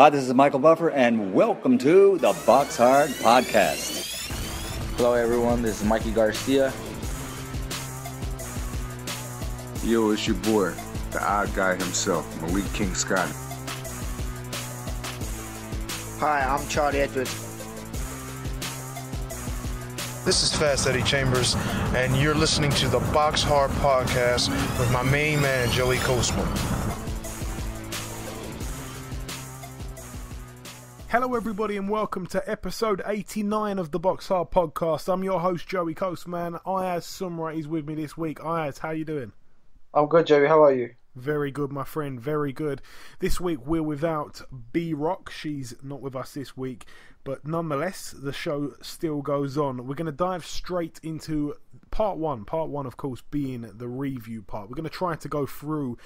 Hi, this is Michael Buffer, and welcome to the Boxhard podcast. Hello, everyone. This is Mikey Garcia. Yo, it's your boy, the odd guy himself, Malik King Scott. Hi, I'm Charlie Edwards. This is Fast Eddie Chambers, and you're listening to the Boxhard podcast with my main man, Joey Coastman. Hello everybody and welcome to episode 89 of the Boxhard podcast. I'm your host Joey Coastman. Ayaz Sumra is with me this week. Ayaz, how you doing? I'm good, Joey. How are you? Very good, my friend. Very good. This week we're without B-Rock. She's not with us this week, but nonetheless the show still goes on. We're going to dive straight into part one. Part one, of course, being the review part. We're going to try to go through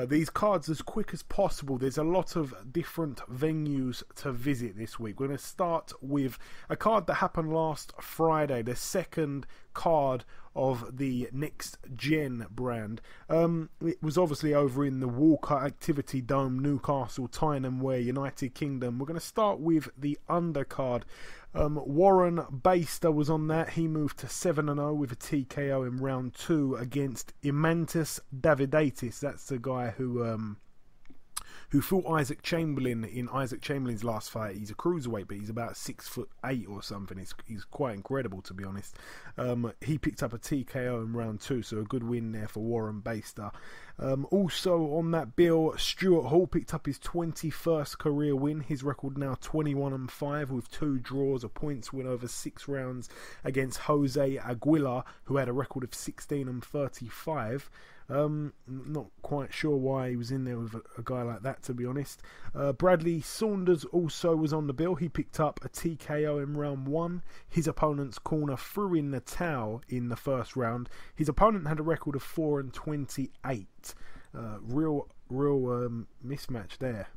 these cards as quick as possible. There's a lot of different venues to visit this week. We're going to start with a card that happened last Friday, the second card of the Next Gen brand. It was obviously over in the Walker Activity Dome, Newcastle, Tyneham Ware, United Kingdom. We're going to start with the undercard. Warren Baster was on that. He moved to 7-0 with a TKO in round 2 against Imantas Davidatis. That's the guy who fought Isaac Chamberlain in Isaac Chamberlain's last fight. He's a cruiserweight, but he's about 6'8" or something. He's quite incredible, to be honest. He picked up a TKO in round 2, so a good win there for Warren Baster. Also on that bill, Stuart Hall picked up his 21st career win. His record now 21-5 with 2 draws, a points win over 6 rounds against Jose Aguilar, who had a record of 16-35. Not quite sure why he was in there with a guy like that, to be honest. Bradley Saunders also was on the bill. He picked up a TKO in round 1. His opponent's corner threw in the towel in the first round. His opponent had a record of 4-28. Real mismatch there.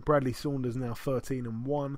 Bradley Saunders now 13-1.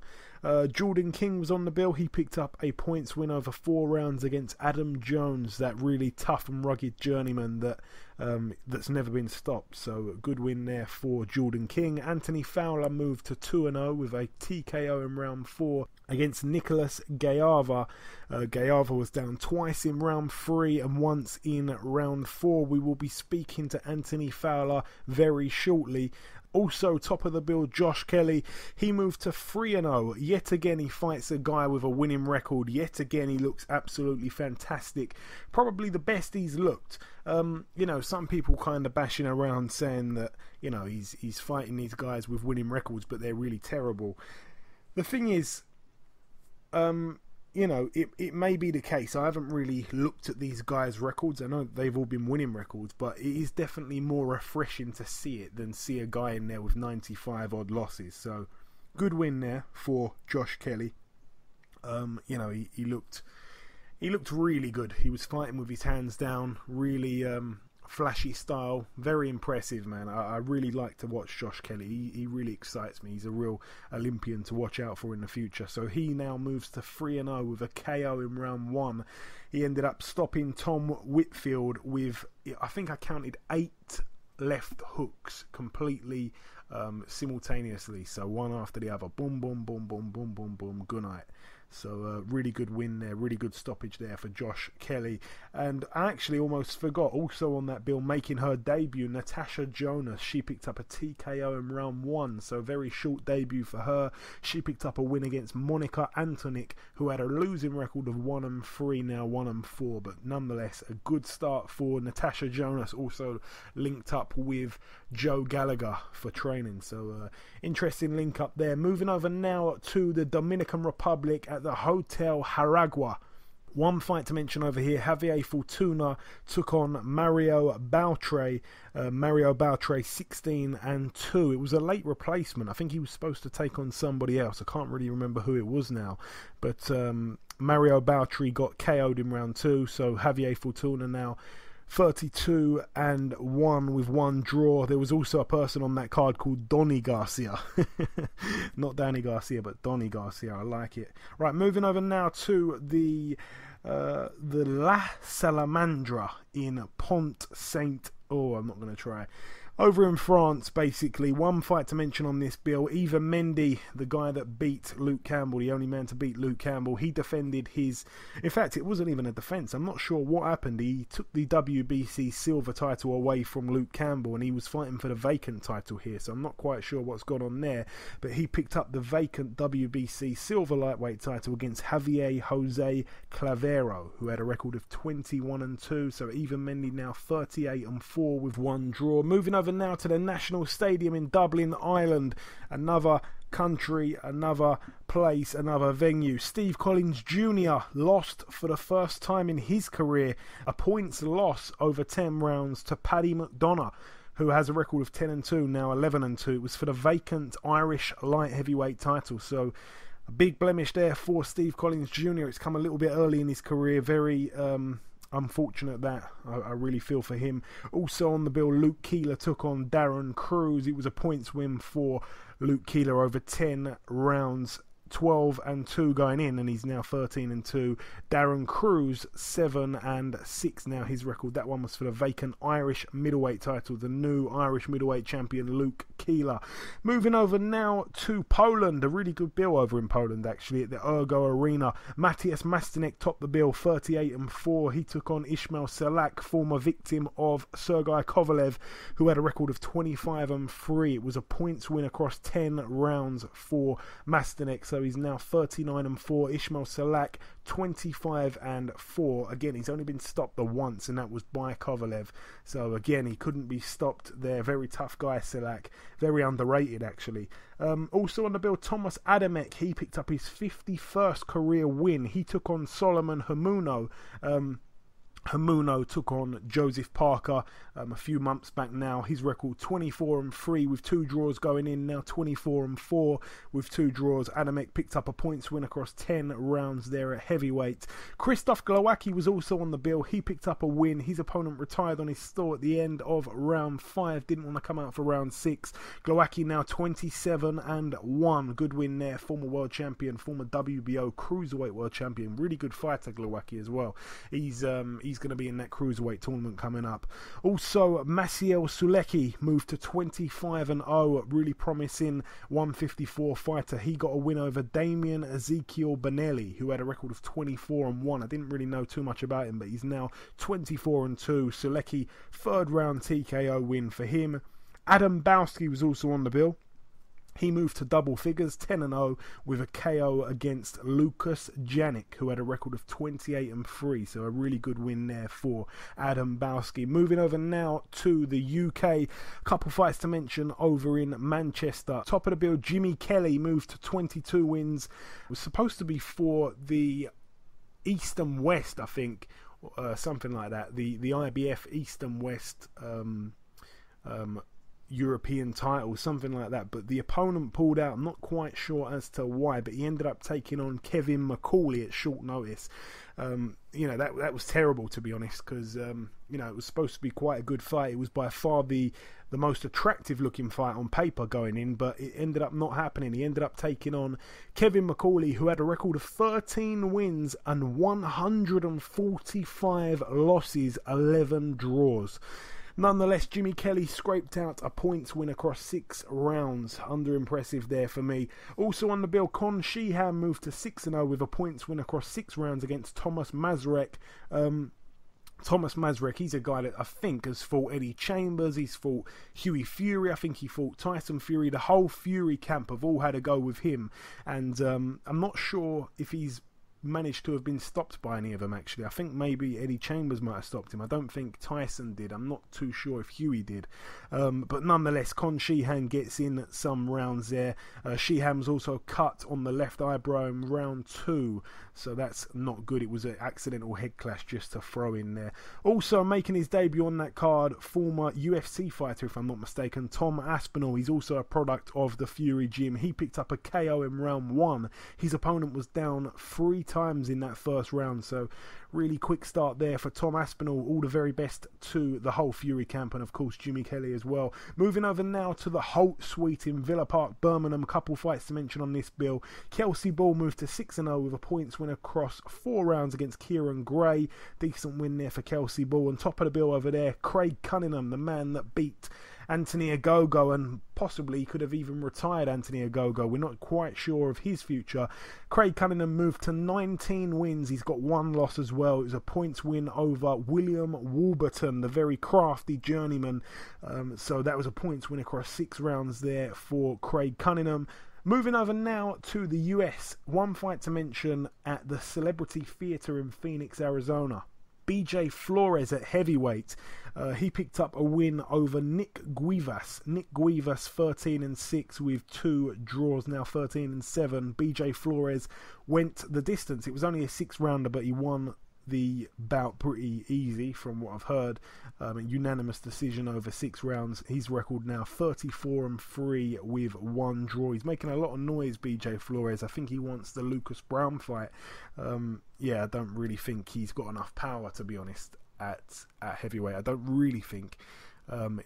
Jordan King was on the bill. He picked up a points win over 4 rounds against Adam Jones, that really tough and rugged journeyman that's never been stopped. So a good win there for Jordan King. Anthony Fowler moved to 2-0 with a TKO in round 4 against Nicholas Gayava. Gayava was down twice in round 3 and once in round 4. We will be speaking to Anthony Fowler very shortly. Also, top of the bill, Josh Kelly. He moved to 3-0. Yet again, he fights a guy with a winning record. Yet again, he looks absolutely fantastic. Probably the best he's looked. Some people kind of bashing around saying that, he's fighting these guys with winning records, but they're really terrible. The thing is, it may be the case. I haven't really looked at these guys' records. I know they've all been winning records, but it is definitely more refreshing to see it than see a guy in there with 95 odd losses. So, good win there for Josh Kelly. He looked really good. He was fighting with his hands down, really flashy style, very impressive, man. I really like to watch Josh Kelly. He really excites me. He's a real Olympian to watch out for in the future. So he now moves to 3-0 with a KO in round 1. He ended up stopping Tom Whitfield with, I think I counted 8 left hooks completely simultaneously. So one after the other. Boom, boom, boom, boom, boom, boom, boom. Good night. So really good win there, really good stoppage there for Josh Kelly. And I actually almost forgot, also on that bill, making her debut, Natasha Jonas. She picked up a TKO in round 1, so very short debut for her. She picked up a win against Monica Antonic, who had a losing record of 1-3, now 1-4. But nonetheless, a good start for Natasha Jonas, also linked up with Joe Gallagher for training. So interesting link up there. Moving over now to the Dominican Republic at the Hotel Jaragua. One fight to mention over here, Javier Fortuna took on Mario Bautre. Mario Bautre 16-2. It was a late replacement. I think he was supposed to take on somebody else. I can't really remember who it was now. But Mario Bautre got KO'd in round 2. So Javier Fortuna now 32-1 with 1 draw. There was also a person on that card called Donny Garcia. Not Danny Garcia, but Donny Garcia. I like it. Right, moving over now to the La Salamandra in Pont Saint. Oh, I'm not going to try. Over in France, basically, one fight to mention on this bill. Ivan Mendy, the guy that beat Luke Campbell, the only man to beat Luke Campbell, he defended his... In fact, it wasn't even a defence. I'm not sure what happened. He took the WBC silver title away from Luke Campbell, and he was fighting for the vacant title here, so I'm not quite sure what's gone on there. But he picked up the vacant WBC silver lightweight title against Javier Jose Clavero, who had a record of 21-2. So Ivan Mendy now 38-4 with one draw. Moving over now to the National Stadium in Dublin, Ireland. Another country, another place, another venue. Steve Collins Jr. lost for the first time in his career a points loss over 10 rounds to Paddy McDonagh, who has a record of 10-2, now 11-2. It was for the vacant Irish light heavyweight title. So a big blemish there for Steve Collins Jr. It's come a little bit early in his career. Very unfortunate that. I really feel for him. Also on the bill, Luke Keeler took on Darren Cruz. It was a points win for Luke Keeler over 10 rounds. 12-2 going in, and he's now 13-2. Darren Cruz 7-6 now, his record. That one was for the vacant Irish middleweight title, the new Irish middleweight champion Luke Keeler. Moving over now to Poland, a really good bill over in Poland actually, at the Ergo Arena. Matthias Mastinek topped the bill 38-4. He took on Ismail Salak, former victim of Sergei Kovalev, who had a record of 25-3. It was a points win across 10 rounds for Mastinek, so he's now 39-4. Ismail Salak 25-4. Again, he's only been stopped the once, and that was by Kovalev. So again, he couldn't be stopped there. Very tough guy, Salak. Very underrated, actually. Also on the bill, Thomas Adamek. He picked up his 51st career win. He took on Solomon Hamuno. Hamuno took on Joseph Parker a few months back now. His record 24-3 with 2 draws going in, now 24-4 with 2 draws. Adamek picked up a points win across 10 rounds there at heavyweight. Krzysztof Glowacki was also on the bill. He picked up a win. His opponent retired on his stall at the end of round 5. Didn't want to come out for round 6. Glowacki now 27-1. Good win there. Former world champion, former WBO cruiserweight world champion. Really good fighter, Glowacki, as well. He's going to be in that cruiserweight tournament coming up. Also, Maciej Sulecki moved to 25-0, really promising 154 fighter. He got a win over Damian Ezekiel Benelli, who had a record of 24-1. I didn't really know too much about him, but he's now 24-2. Sulecki, 3rd round TKO win for him. Adam Bowski was also on the bill. He moved to double figures, 10-0, with a KO against Lucas Janik, who had a record of 28-3. So a really good win there for Adam Bowski. Moving over now to the UK. A couple fights to mention over in Manchester. Top of the bill, Jimmy Kelly moved to 22 wins. It was supposed to be for the East and West, I think, something like that. The IBF East and West European title, something like that, but the opponent pulled out. I'm not quite sure as to why, but he ended up taking on Kevin McCauley at short notice. That was terrible, to be honest, because it was supposed to be quite a good fight. It was by far the most attractive looking fight on paper going in, but it ended up not happening. He ended up taking on Kevin McCauley, who had a record of 13 wins and 145 losses, 11 draws. Nonetheless, Jimmy Kelly scraped out a points win across 6 rounds. Under impressive there for me. Also on the bill, Con Sheehan moved to 6-0 with a points win across 6 rounds against Thomas Mazurek. Thomas Mazurek, he's a guy that I think has fought Eddie Chambers, he's fought Hughie Fury, I think he fought Tyson Fury. The whole Fury camp have all had a go with him. And I'm not sure if he's managed to have been stopped by any of them, actually. I think maybe Eddie Chambers might have stopped him. I don't think Tyson did. I'm not too sure if Hughie did. But nonetheless, Con Sheehan gets in some rounds there. Sheehan was also cut on the left eyebrow in round 2, so that's not good. It was an accidental head clash just to throw in there. Also making his debut on that card, former UFC fighter, if I'm not mistaken, Tom Aspinall. He's also a product of the Fury gym. He picked up a KO in round 1. His opponent was down 3 times in that first round, so really quick start there for Tom Aspinall. All the very best to the whole Fury camp, and of course Jimmy Kelly as well. Moving over now to the Holt Suite in Villa Park, Birmingham. A couple fights to mention on this bill. Kelsey Ball moved to 6-0 with a points win across 4 rounds against Kieran Gray. Decent win there for Kelsey Ball. On top of the bill over there, Craig Cunningham, the man that beat Anthony Ogogo, and possibly could have even retired Anthony Ogogo. We're not quite sure of his future. Craig Cunningham moved to 19 wins. He's got one loss as well. It was a points win over William Warburton, the very crafty journeyman. So that was a points win across 6 rounds there for Craig Cunningham. Moving over now to the US, one fight to mention at the Celebrity Theatre in Phoenix, Arizona. BJ Flores at heavyweight. He picked up a win over Nick Guivas. Nick Guivas 13-6 with 2 draws, now 13-7. BJ Flores went the distance. It was only a 6-rounder, but he won the bout pretty easy from what I've heard. A unanimous decision over 6 rounds. His record now 34-3 with 1 draw. He's making a lot of noise, BJ Flores. I think he wants the Lucas Brown fight. I don't really think he's got enough power, to be honest, at heavyweight. I don't really think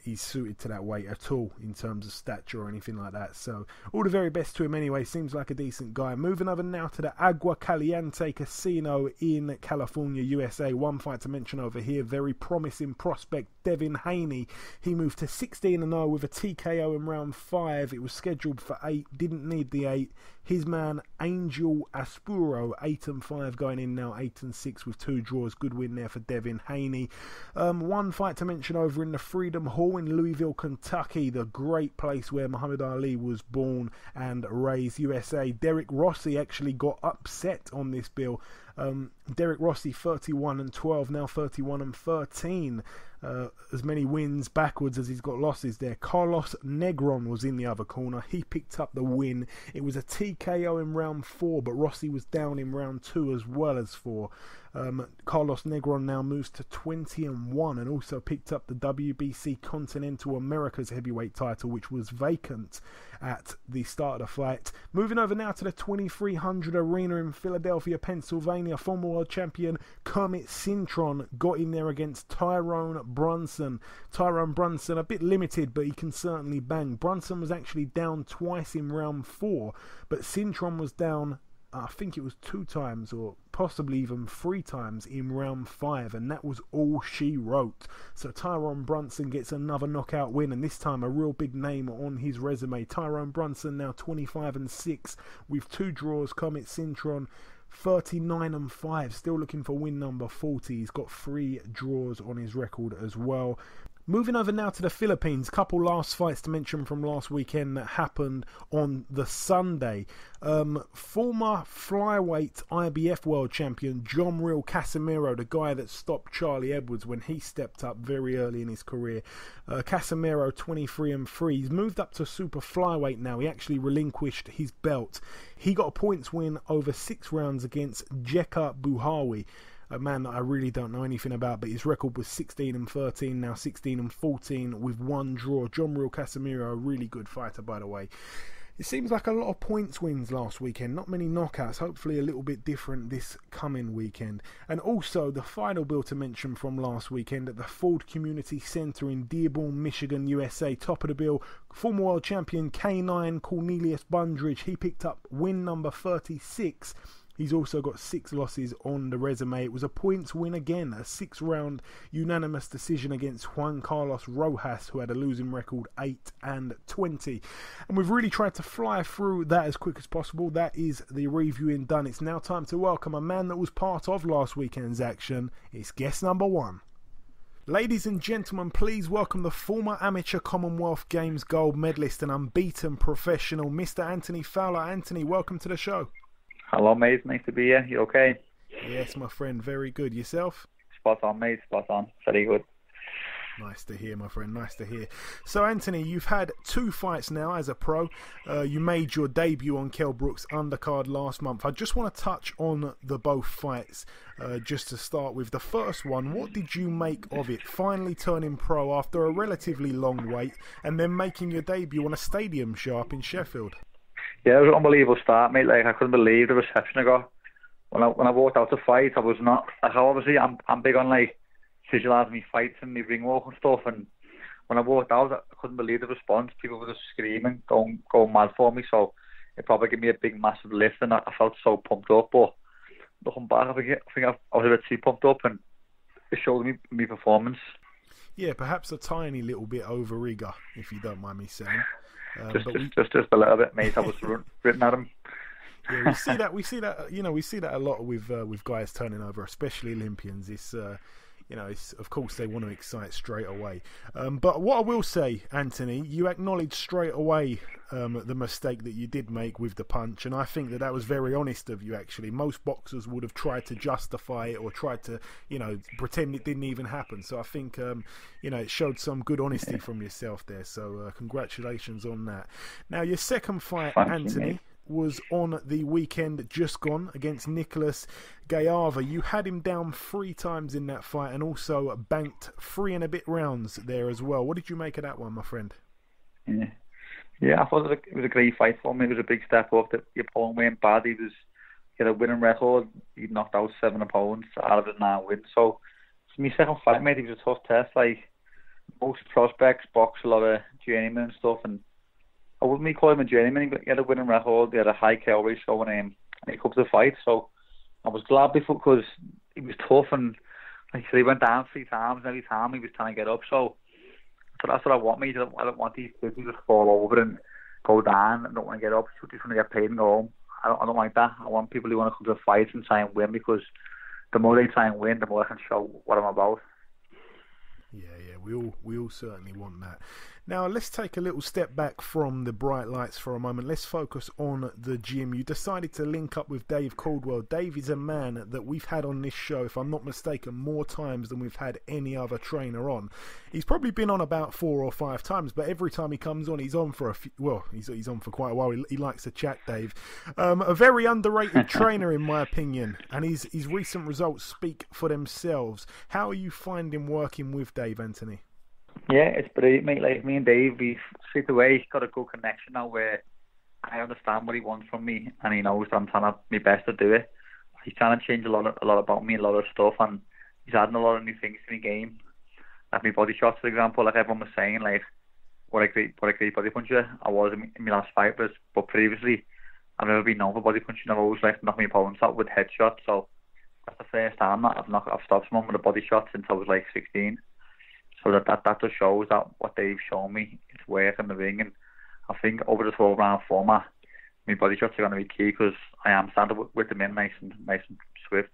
he's suited to that weight at all in terms of stature or anything like that. So all the very best to him anyway. Seems like a decent guy. Moving over now to the Agua Caliente Casino in California, USA. One fight to mention over here. Very promising prospect Devin Haney. He moved to 16-0 with a TKO in round 5. It was scheduled for 8. Didn't need the 8. His man Angel Aspuro 8-5 going in now 8-6 with 2 draws. Good win there for Devin Haney. One fight to mention over in the Freedom Hall in Louisville, Kentucky, the great place where Muhammad Ali was born and raised, USA. Derek Rossi actually got upset on this bill. Derek Rossi 31-12, now 31-13. As many wins backwards as he's got losses there. Carlos Negron was in the other corner. He picked up the win. It was a TKO in round 4, but Rossi was down in round 2 as well as 4. Carlos Negron now moves to 20-1 and also picked up the WBC Continental Americas heavyweight title, which was vacant at the start of the fight. Moving over now to the 2300 arena in Philadelphia, Pennsylvania. Former world champion Kermit Cintron got in there against Tyrone Brunson. Tyrone Brunson a bit limited, but he can certainly bang. Brunson was actually down twice in round 4, but Cintron was down, I think it was 2 times or possibly even 3 times in round 5, and that was all she wrote. So Tyrone Brunson gets another knockout win, and this time a real big name on his resume. Tyrone Brunson now 25-6 with 2 draws. Kermit Cintron 39-5, still looking for win number 40. He's got 3 draws on his record as well. Moving over now to the Philippines, couple last fights to mention from last weekend that happened on the Sunday. Former flyweight IBF world champion John Real Casimiro, the guy that stopped Charlie Edwards when he stepped up very early in his career. Casimiro 23-3. He's moved up to super flyweight now. He actually relinquished his belt. He got a points win over 6 rounds against Jeka Buhawi, a man that I really don't know anything about, but his record was 16-13, now 16-14 with 1 draw. John Real Casimiro, a really good fighter, by the way. It seems like a lot of points wins last weekend, not many knockouts. Hopefully a little bit different this coming weekend. And also the final bill to mention from last weekend at the Ford Community Center in Dearborn, Michigan, USA. Top of the bill, former world champion K9 Cornelius Bundridge. He picked up win number 36. He's also got 6 losses on the resume. It was a points win again, a 6-round unanimous decision against Juan Carlos Rojas, who had a losing record 8-20. And we've really tried to fly through that as quick as possible. That is the reviewing done. It's now time to welcome a man that was part of last weekend's action. It's guest number 1. Ladies and gentlemen, please welcome the former amateur Commonwealth Games gold medalist and unbeaten professional, Mr. Anthony Fowler. Anthony, welcome to the show. Hello, mate. Nice to be here. You okay? Yes, my friend. Very good. Yourself? Spot on, mate. Spot on. Very good. Nice to hear, my friend. Nice to hear. So, Anthony, you've had 2 fights now as a pro. You made your debut on Kell Brook's undercard last month. I just want to touch on the both fights just to start with. The first one, what did you make of it? Finally turning pro after a relatively long wait and then making your debut on a stadium show up in Sheffield. Yeah, it was an unbelievable start, mate. Like, I couldn't believe the reception I got. When I walked out to fight, I was not... Like, obviously, I'm big on, like, visualising me fights and me ring walk and stuff, and when I walked out, I couldn't believe the response. People were just screaming, going mad for me, so it probably gave me a big, massive lift, and I felt so pumped up, but looking back, I think I was a bit too pumped up, and it showed me my performance. Yeah, perhaps a tiny little bit over eager, if you don't mind me saying. Just a little bit, mate. I was written at him. Yeah, we see that a lot with guys turning over, especially Olympians. It's of course they want to excite straight away. But what I will say, Anthony, you acknowledged straight away the mistake that you did make with the punch, and I think that was very honest of you. Actually, most boxers would have tried to justify it or tried to, pretend it didn't even happen. So I think, it showed some good honesty from yourself there. So congratulations on that. Now your second fight, Anthony, was on the weekend just gone against Nicholas Gayava. You had him down 3 times in that fight and also banked 3 and a bit rounds there as well. What did you make of that one, my friend? Yeah, I thought it was a great fight for me. It was a big step up. The opponent went bad. He had a winning record. He knocked out 7 opponents out of his 9 wins. So for my second fight, mate, it was a tough test. Like most prospects box a lot of journeymen and stuff, and I wouldn't call him a journeyman, but he had a winning record. He had a high KO ratio and he come to the fight. So I was glad because he was tough, and like I said, he went down 3 times, and every time he was trying to get up. So that's what I want, mate. I don't want these kids to just fall over and go down and don't want to get up. So just want to get paid and go home. I don't like that. I want people who want to come to the fight and try and win, because the more they try and win, the more I can show what I'm about. Yeah, we all certainly want that. Now, let's take a little step back from the bright lights for a moment. Let's focus on the gym. You decided to link up with Dave Caldwell. Dave is a man that we've had on this show, if I'm not mistaken, more times than we've had any other trainer on. He's probably been on about 4 or 5 times, but every time he comes on, he's on for he's on for quite a while. He likes to chat, Dave. A very underrated trainer, in my opinion, and his recent results speak for themselves. How are you finding working with Dave, Anthony? Yeah, it's brilliant, mate. Like me and Dave, we've straight away got a good connection now where I understand what he wants from me, and he knows that I'm trying my best to do it. He's trying to change a lot about me, a lot of stuff, and he's adding a lot of new things to my game. Like my body shots, for example, like everyone was saying, like what a great body puncher I was in my last fight, but previously I've never been known for body punching. I've always like knocked my opponents out with headshots. So that's the first time that I've stopped someone with a body shot since I was like 16. So that just shows that what they've shown me is work in the ring, and I think over the 12-round format, my body shots are going to be key because I am standing with them in nice and swift.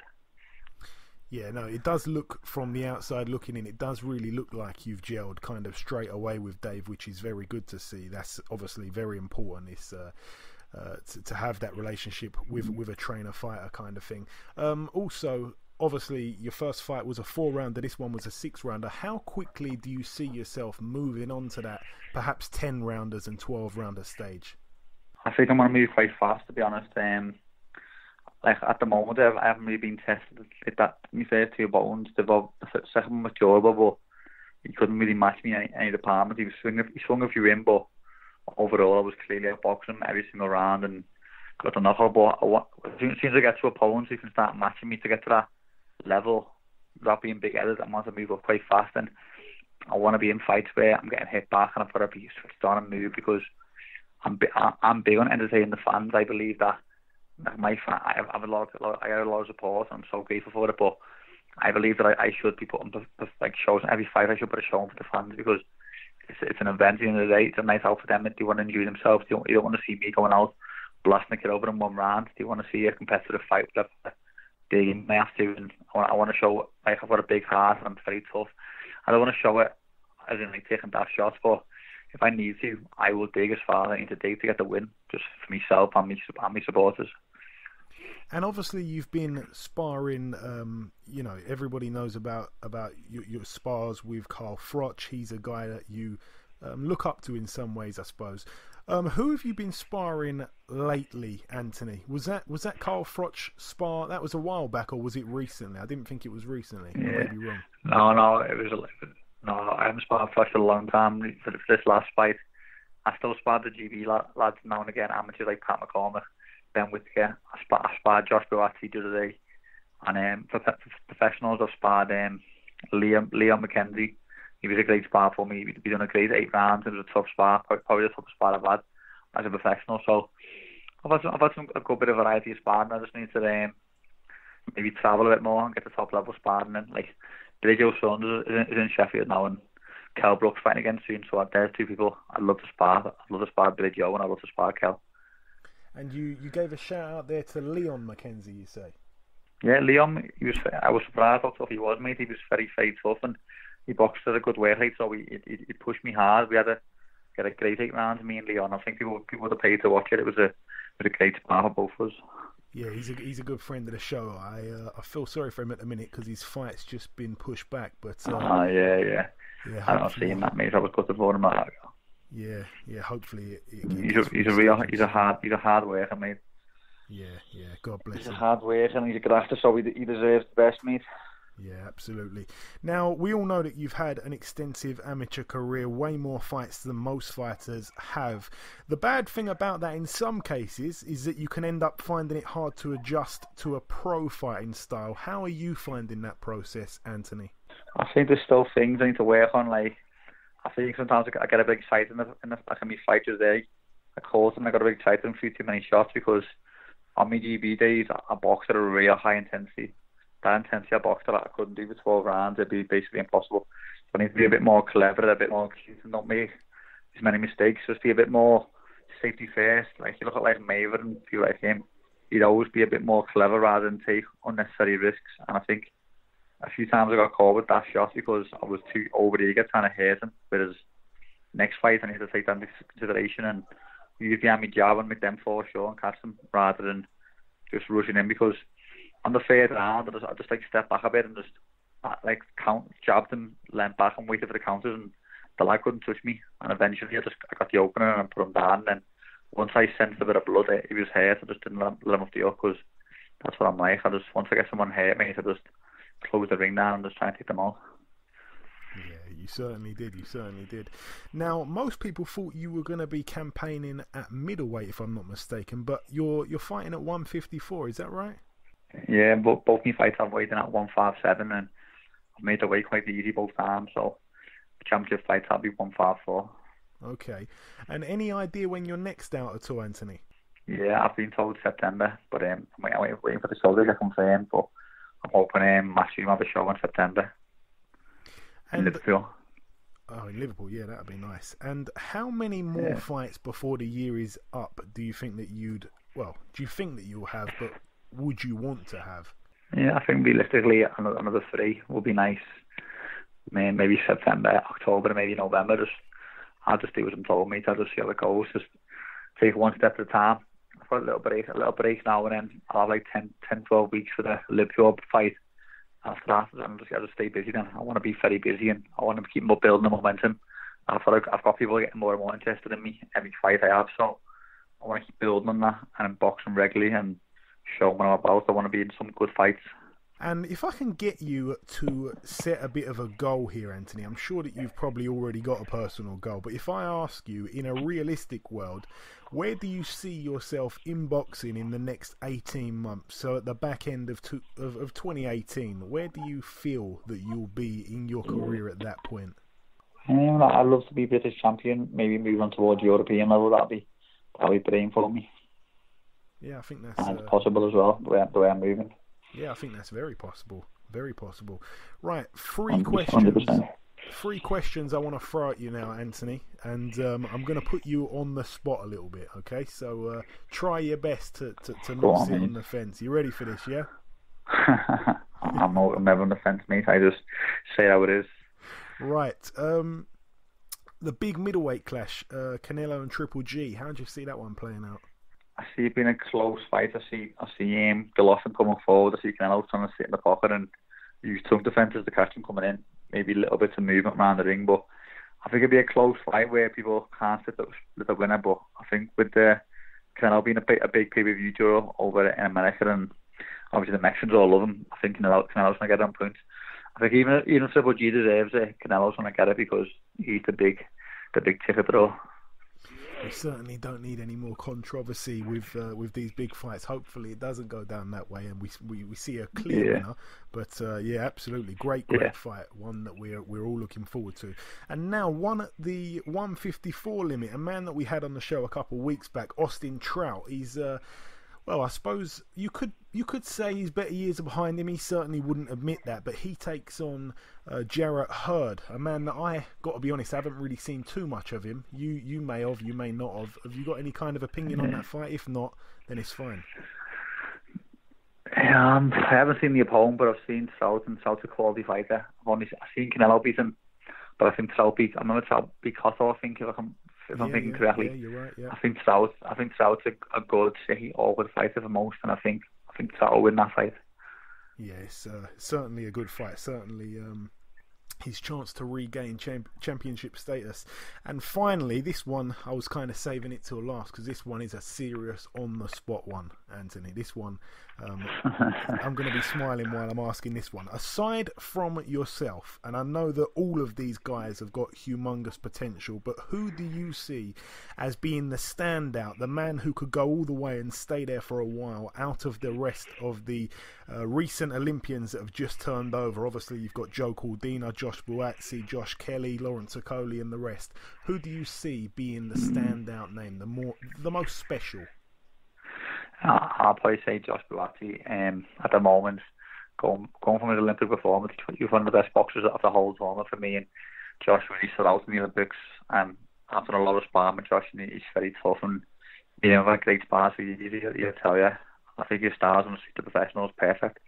Yeah, no, it does look from the outside looking in. It does really look like you've gelled kind of straight away with Dave, which is very good to see. That's obviously very important. It's to have that relationship with a trainer fighter kind of thing. Also, obviously, your first fight was a 4-rounder. This one was a 6-rounder. How quickly do you see yourself moving on to that perhaps 10-rounders and 12-rounder stage? I think I'm going to move quite fast, to be honest. Like at the moment, I haven't really been tested at that. My first 2 opponents, the second one was durable, but he couldn't really match me in any department. He swung a few in, but overall, I was clearly outboxing every single round and got the knockout. But as soon as I get to opponents who can start matching me to get to that level without being big-headed, I want to move up quite fast, and I want to be in fights where I'm getting hit back and I've got to be switched on and move, because I'm big on entertaining the fans. I believe that I have a lot of support, and I'm so grateful for it, but I believe that I should be putting like shows every fight. I should put a show on for the fans, because it's an event at the end of the day. It's a night out for them. They want to enjoy themselves. You don't want to see me going out blasting a kid over in 1 round. They want to see a competitive fight with they may have to, and I want to show like I've got a big heart and I'm very tough. I don't want to show it as in like taking daft shots, but if I need to, I will dig as far as I need to dig to get the win, just for myself and my supporters. And obviously you've been sparring, everybody knows about your spars with Carl Froch. He's a guy that you look up to in some ways, I suppose. Who have you been sparring lately, Anthony? Was that Carl Froch spar? That was a while back, or was it recently? I didn't think it was recently. Yeah. I may be wrong. No, it was. No, I haven't sparred Froch for a long time. For this last fight, I still sparred the GB lads now and again. Amateurs like Pat McCormick, Ben Whittaker. I sparred Josh Boatti the other day, and for professionals, I've sparred Liam McKenzie. He was a great spar for me. He'd done a great 8 rounds. It was a tough spar, probably the toughest spar I've had as a professional. So I've had a good bit of variety of sparring. I just need to maybe travel a bit more and get the top level sparring. And like Billy Joe Saunders is in Sheffield now, and Kell Brooks fighting again soon. So there's two people I'd love to spar. I'd love to spar Billy Joe, and I'd love to spar Kell. And you gave a shout out there to Leon McKenzie, you say? Yeah, Leon. I was surprised how tough he was, mate. He was very, very tough, and he boxed at a good weight rate. So he pushed me hard. We had a great 8 rounds, me and Leon. I think people would have paid to watch it. It was a great spar for both of us. Yeah, he's a good friend of the show. I feel sorry for him at the minute because his fight's just been pushed back. But yeah. I don't see him that, mate. I was gutted for him. Yeah. Hopefully he's a hard worker, mate. Yeah. God bless him. He's a hard worker and he's a grafter, so he deserves the best, mate. Yeah, absolutely. Now, we all know that you've had an extensive amateur career, way more fights than most fighters have. The bad thing about that in some cases is that you can end up finding it hard to adjust to a pro fighting style. How are you finding that process, Anthony? I think there's still things I need to work on. Like, I think sometimes I get a bit excited in the like my fight today. I caught him, I got a bit excited and threw too many shots because on my GB days, I boxed at a real high intensity. That intensity I boxed at, I couldn't do for 12 rounds. It'd be basically impossible. So I need to be a bit more clever, a bit more cute, and not make as many mistakes. Just be a bit more safety first. Like, you look at like Mayweather and people like him, he'd always be a bit more clever rather than take unnecessary risks. And I think a few times I got caught with that shot because I was too over-eager trying to hurt him. Whereas next fight, I need to take that into consideration and use behind my jab and make them fall short and catch them rather than just rushing in, because on the third round, I just like step back a bit and just like jabbed him, leant back and waited for the counters, and the lad couldn't touch me. And eventually, I got the opener and put him down. And then once I sensed a bit of blood, he was hurt. I just didn't let him off the hook because that's what I'm like. Once I get someone hurt me, I just close the ring down and just try and take them out. Yeah, you certainly did. Now, most people thought you were going to be campaigning at middleweight, if I'm not mistaken, but you're fighting at 154. Is that right? Yeah, but both my fights I've weighed in at 157, and I've made the weight quite easy both times. So the championship fights I'll be 154. Okay. And any idea when you're next out at all, Anthony? Yeah, I've been told September, but I'm waiting for the show to get confirmed. But I'm hoping Matthew will have a show in September in Liverpool. Oh, in Liverpool, yeah, that'd be nice. And how many more fights before the year is up do you think that you'll have, but would you want to have? Yeah, I think realistically another 3 would be nice. Maybe September, October, maybe November. I'll just do what I'm told, mate. I'll just see how it goes. Just take one step at a time. I've got a little break now, and then I'll have like 10, 12 weeks for the Liverpool fight. After that, I'll just stay busy then. I want to be very busy, and I want to keep building the momentum. And I feel like I've got people getting more and more interested in me every fight I have, so I want to keep building on that and boxing regularly and show what I'm about. I want to be in some good fights. And if I can get you to set a bit of a goal here, Anthony, I'm sure that you've probably already got a personal goal, but if I ask you, in a realistic world, where do you see yourself in boxing in the next 18 months? So at the back end of 2018, where do you feel that you'll be in your career at that point? I'd love to be British champion, maybe move on towards European level. That'll be brilliant for me. Yeah, I think that's... it's possible as well, the way I'm moving. Yeah, I think that's very possible. Very possible. Right, 3 questions. 100%. 3 questions I want to throw at you now, Anthony, and I'm going to put you on the spot a little bit, okay? So try your best to not sit on the fence. You ready for this, yeah? I'm never on the fence, mate. I just say how it is. Right. The big middleweight clash, Canelo and Triple G. How do you see that one playing out? I see it being a close fight. I see Golovkin coming forward. I see Canelo trying to sit in the pocket and use tongue defences to catch him coming in. Maybe a little bit of movement around the ring, but I think it'd be a close fight where people can't sit the winner. But I think with the Canelo being a big pay-per-view draw over in America, and obviously the Mexicans all love him, I think Canelo's going to get on points. I think even if Triple G deserves it, Canelo's going to get it because he's the big ticket draw. We certainly don't need any more controversy with these big fights. Hopefully it doesn't go down that way and we see a clear winner. But yeah, absolutely great fight, one that we're all looking forward to. And now one at the 154 limit, a man that we had on the show a couple of weeks back, Austin Trout. He's Well, I suppose you could say he's better years behind him. He certainly wouldn't admit that, but he takes on Jarrett Hurd, a man that I, got to be honest, haven't really seen too much of him. You may have, you may not have. Have you got any kind of opinion on that fight? If not, then it's fine. I haven't seen the opponent, but I've seen Trout, and Trout's a quality fighter. I've seen Canelo beat him, but I think Trout beat. I remember Trout beat Cotto, I think, if I'm thinking correctly. Yeah, you're right. Yeah. I think Trout's a good, awkward fighter for most, and I think Trout will win that fight. Yeah, it's certainly a good fight. Certainly his chance to regain championship status. And finally, this one, I was kind of saving it till last because this one is a serious on-the-spot one, Anthony. This one, I'm going to be smiling while I'm asking this one. Aside from yourself, and I know that all of these guys have got humongous potential, but who do you see as being the standout, the man who could go all the way and stay there for a while out of the rest of the recent Olympians that have just turned over? Obviously, you've got Joe Cordina, Josh Buatsi, Josh Kelly, Lawrence Okoli, and the rest. Who do you see being the standout name, the most special? I'll probably say Josh Buatsi. At the moment, going from his Olympic performance, he's one of the best boxers of the whole tournament for me, and Josh really stood out in the Olympics. I've done a lot of sparring with Josh, and he's very tough, and a great spars for you. He'll tell you. I think his stars on the professional is perfect.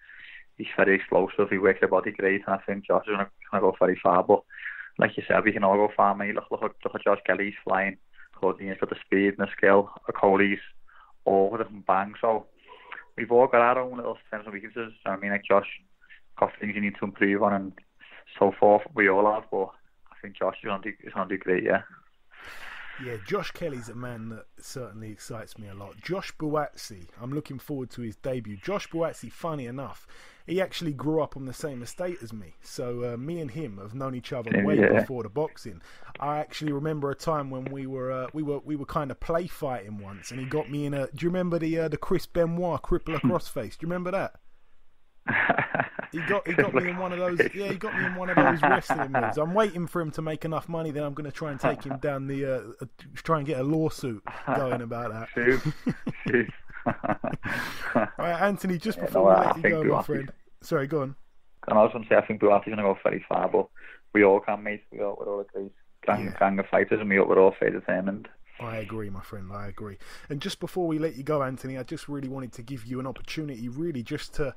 He's very explosive. He works the body great, and I think Josh is going to go very far. But like you said, we can all go far. Mate. Look at Josh Kelly. He's flying. He's got the speed and the skill. Okoli's over the bang. So we've all got our own little strengths and weaknesses. I mean, like Josh got things you need to improve on, and so forth. We all have, but I think Josh is going to do great. Yeah. Yeah, Josh Kelly's a man that certainly excites me a lot. Josh Buatsi, I'm looking forward to his debut. Josh Buatsi, funny enough, he actually grew up on the same estate as me. So me and him have known each other way before the boxing. I actually remember a time when we were kind of play fighting once, and he got me in a. Do you remember the Chris Benoit crippler crossface? Do you remember that? He got me in one of those. Yeah, he got me in one of those wrestling moves. I'm waiting for him to make enough money, then I'm going to try and take him down try and get a lawsuit going about that. All right, Anthony, just before we let you go, my friend. Sorry, go on. And I was going to say, I think Buati's going to go very far, but we all can, mate. We're all a great gang of fighters, and we're all fair determined. I agree, my friend, I agree. And just before we let you go, Anthony, I just really wanted to give you an opportunity, really, just to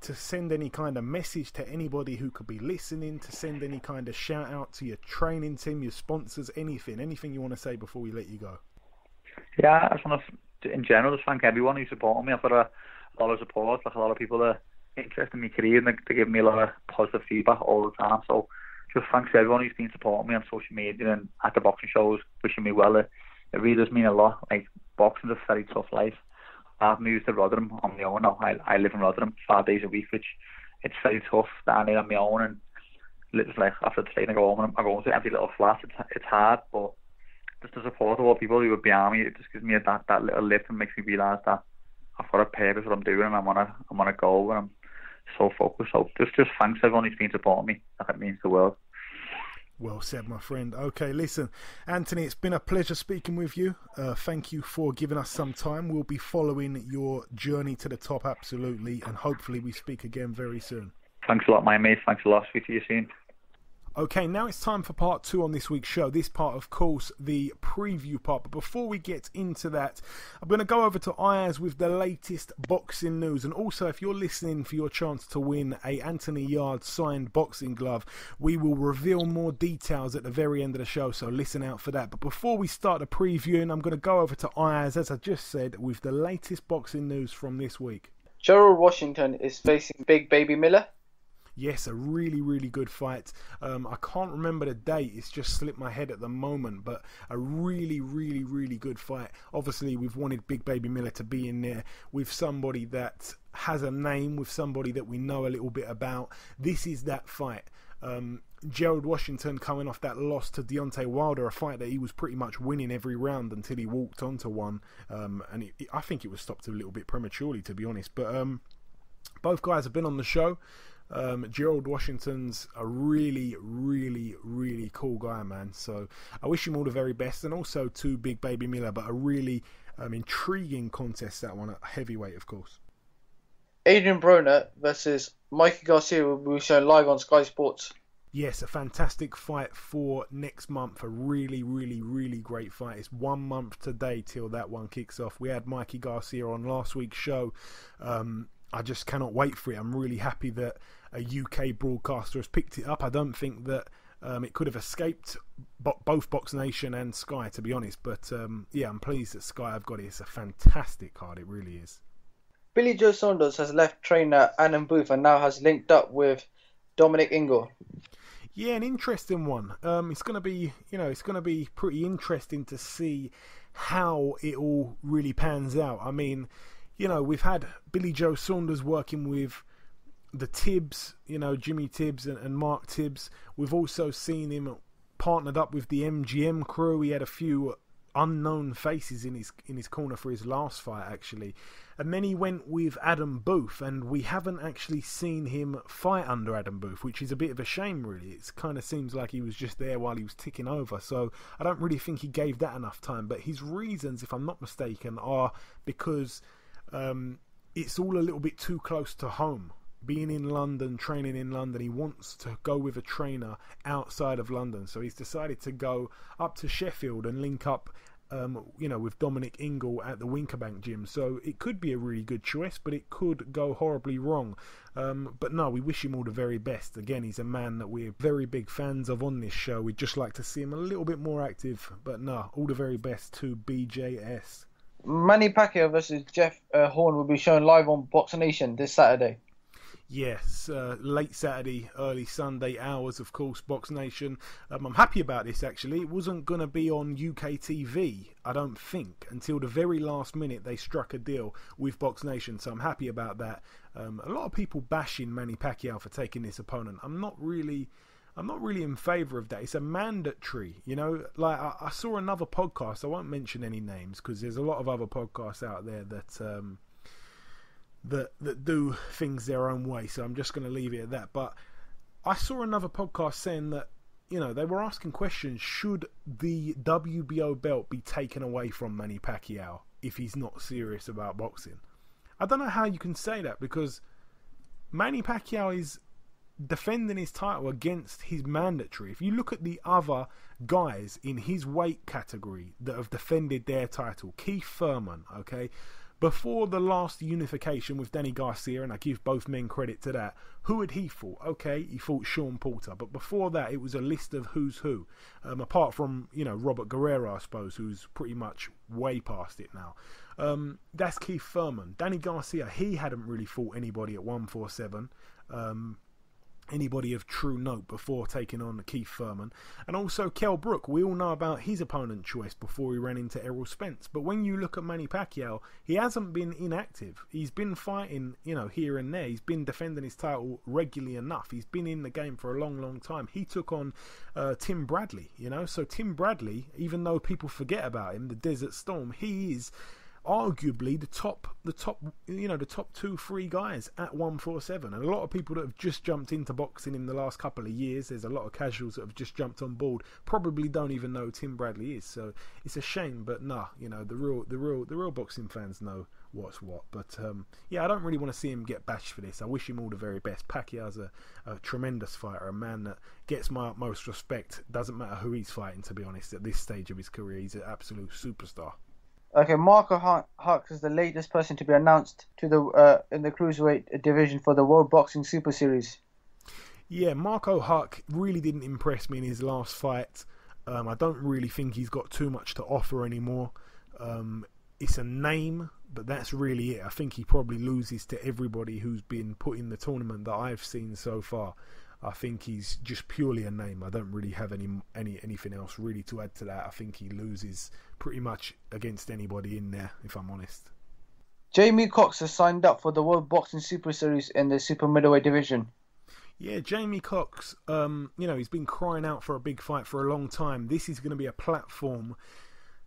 send any kind of message to anybody who could be listening, to send any kind of shout out to your training team, your sponsors, anything you want to say before we let you go. Yeah, I just want to, in general, just thank everyone who's supporting me. I've got a lot of support, like a lot of people that are interested in my career, and they give me a lot of positive feedback all the time. So just thanks to everyone who's been supporting me on social media and at the boxing shows, wishing me well. It really does mean a lot. Like, boxing's a very tough life. I've moved to Rotherham on my own now. I live in Rotherham 5 days a week, which it's very tough down here on my own. And it's like after training, I go home and I go into an empty little flat. It's hard, but just the support of all people who are behind me, it just gives me that little lift and makes me realise that I've got a purpose what I'm doing, and I'm on a goal, and I'm so focused. So just thanks to everyone who's been supporting me. That means the world. Well said, my friend. Okay, listen, Anthony, it's been a pleasure speaking with you. Thank you for giving us some time. We'll be following your journey to the top, absolutely, and hopefully we speak again very soon. Thanks a lot, my mate. Thanks a lot. Speak to you soon. Okay, now it's time for part 2 on this week's show. This part, of course, the preview part. But before we get into that, I'm going to go over to Ayaz with the latest boxing news. And also, if you're listening for your chance to win a Anthony Yarde signed boxing glove, we will reveal more details at the very end of the show. So listen out for that. But before we start the previewing, I'm going to go over to Ayaz, as I just said, with the latest boxing news from this week. Gerald Washington is facing Big Baby Miller. Yes, a really, really good fight. I can't remember the date. It's just slipped my head at the moment. But a really, really, really good fight. Obviously, we've wanted Big Baby Miller to be in there with somebody that has a name, with somebody that we know a little bit about. This is that fight. Gerald Washington coming off that loss to Deontay Wilder, a fight that he was pretty much winning every round until he walked onto one. And I think it was stopped a little bit prematurely, to be honest. But both guys have been on the show. Gerald Washington's a really, really, really cool guy, man. So I wish him all the very best, and also to Big Baby Miller, but a really Intriguing contest, that one, at heavyweight, of course. Adrian Broner versus Mikey Garcia will be shown live on Sky Sports. Yes, a fantastic fight for next month. A really, really, really great fight. It's 1 month today till that one kicks off. We had Mikey Garcia on last week's show. I just cannot wait for it. I'm really happy that a UK broadcaster has picked it up. I don't think that it could have escaped both Box Nation and Sky, to be honest. But yeah, I'm pleased that Sky have got it. It's a fantastic card. It really is. Billy Joe Saunders has left trainer Adam Booth and now has linked up with Dominic Ingle. Yeah, an interesting one. It's going to be, it's going to be pretty interesting to see how it all really pans out. I mean, we've had Billy Joe Saunders working with the Tibbs, Jimmy Tibbs and Mark Tibbs. We've also seen him partnered up with the MGM crew. He had a few unknown faces in his corner for his last fight, actually. And then he went with Adam Booth, and we haven't actually seen him fight under Adam Booth, which is a bit of a shame, really. It kind of seems like he was just there while he was ticking over, so I don't really think he gave that enough time. But his reasons, if I'm not mistaken, are because it's all a little bit too close to home. Being in London, training in London, he wants to go with a trainer outside of London, so he's decided to go up to Sheffield and link up with Dominic Ingle at the Winkerbank gym. So it could be a really good choice, but it could go horribly wrong. But no, we wish him all the very best. Again, he's a man that we're very big fans of on this show. We'd just like to see him a little bit more active. But no, all the very best to BJS. Manny Pacquiao versus Jeff Horn will be shown live on Box Nation this Saturday. Yes, late Saturday, early Sunday hours, of course, Box Nation. I'm happy about this, actually. It wasn't going to be on UK TV, I don't think, until the very last minute they struck a deal with Box Nation, so I'm happy about that. A lot of people bashing Manny Pacquiao for taking this opponent. I'm not really in favour of that. It's a mandatory, like I saw another podcast. I won't mention any names because there's a lot of other podcasts out there that do things their own way, so I'm just going to leave it at that. But I saw another podcast saying that, they were asking questions, should the WBO belt be taken away from Manny Pacquiao if he's not serious about boxing? I don't know how you can say that, because Manny Pacquiao is defending his title against his mandatory. If you look at the other guys in his weight category that have defended their title, Keith Thurman, okay, before the last unification with Danny Garcia, and I give both men credit to that, who had he fought? Okay, he fought Sean Porter, but before that it was a list of who's who, apart from Robert Guerrero, I suppose, who's pretty much way past it now. That's Keith Thurman. Danny Garcia, he hadn't really fought anybody at 147, anybody of true note before taking on Keith Thurman. And also Kell Brook, we all know about his opponent choice before he ran into Errol Spence. But when you look at Manny Pacquiao, he hasn't been inactive. He's been fighting, here and there. He's been defending his title regularly enough. He's been in the game for a long, long time. He took on Tim Bradley, so Tim Bradley, even though people forget about him, the Desert Storm, he is arguably the top 2-3 guys at 147, and a lot of people that have just jumped into boxing in the last couple of years, there's a lot of casuals that have just jumped on board, probably don't even know who Tim Bradley is. So it's a shame, but the real boxing fans know what's what. But I don't really want to see him get bashed for this. I wish him all the very best. Pacquiao's a tremendous fighter, a man that gets my utmost respect. Doesn't matter who he's fighting, to be honest, at this stage of his career. He's an absolute superstar. Okay, Marco Huck is the latest person to be announced to the in the cruiserweight division for the World Boxing Super Series. Yeah, Marco Huck really didn't impress me in his last fight. I don't really think he's got too much to offer anymore. It's a name, but that's really it. I think he probably loses to everybody who's been put in the tournament that I've seen so far. I think he's just purely a name. I don't really have anything else really to add to that. I think he loses pretty much against anybody in there, if I'm honest. Jamie Cox has signed up for the World Boxing Super Series in the super middleweight division. Yeah, Jamie Cox, he's been crying out for a big fight for a long time. This is going to be a platform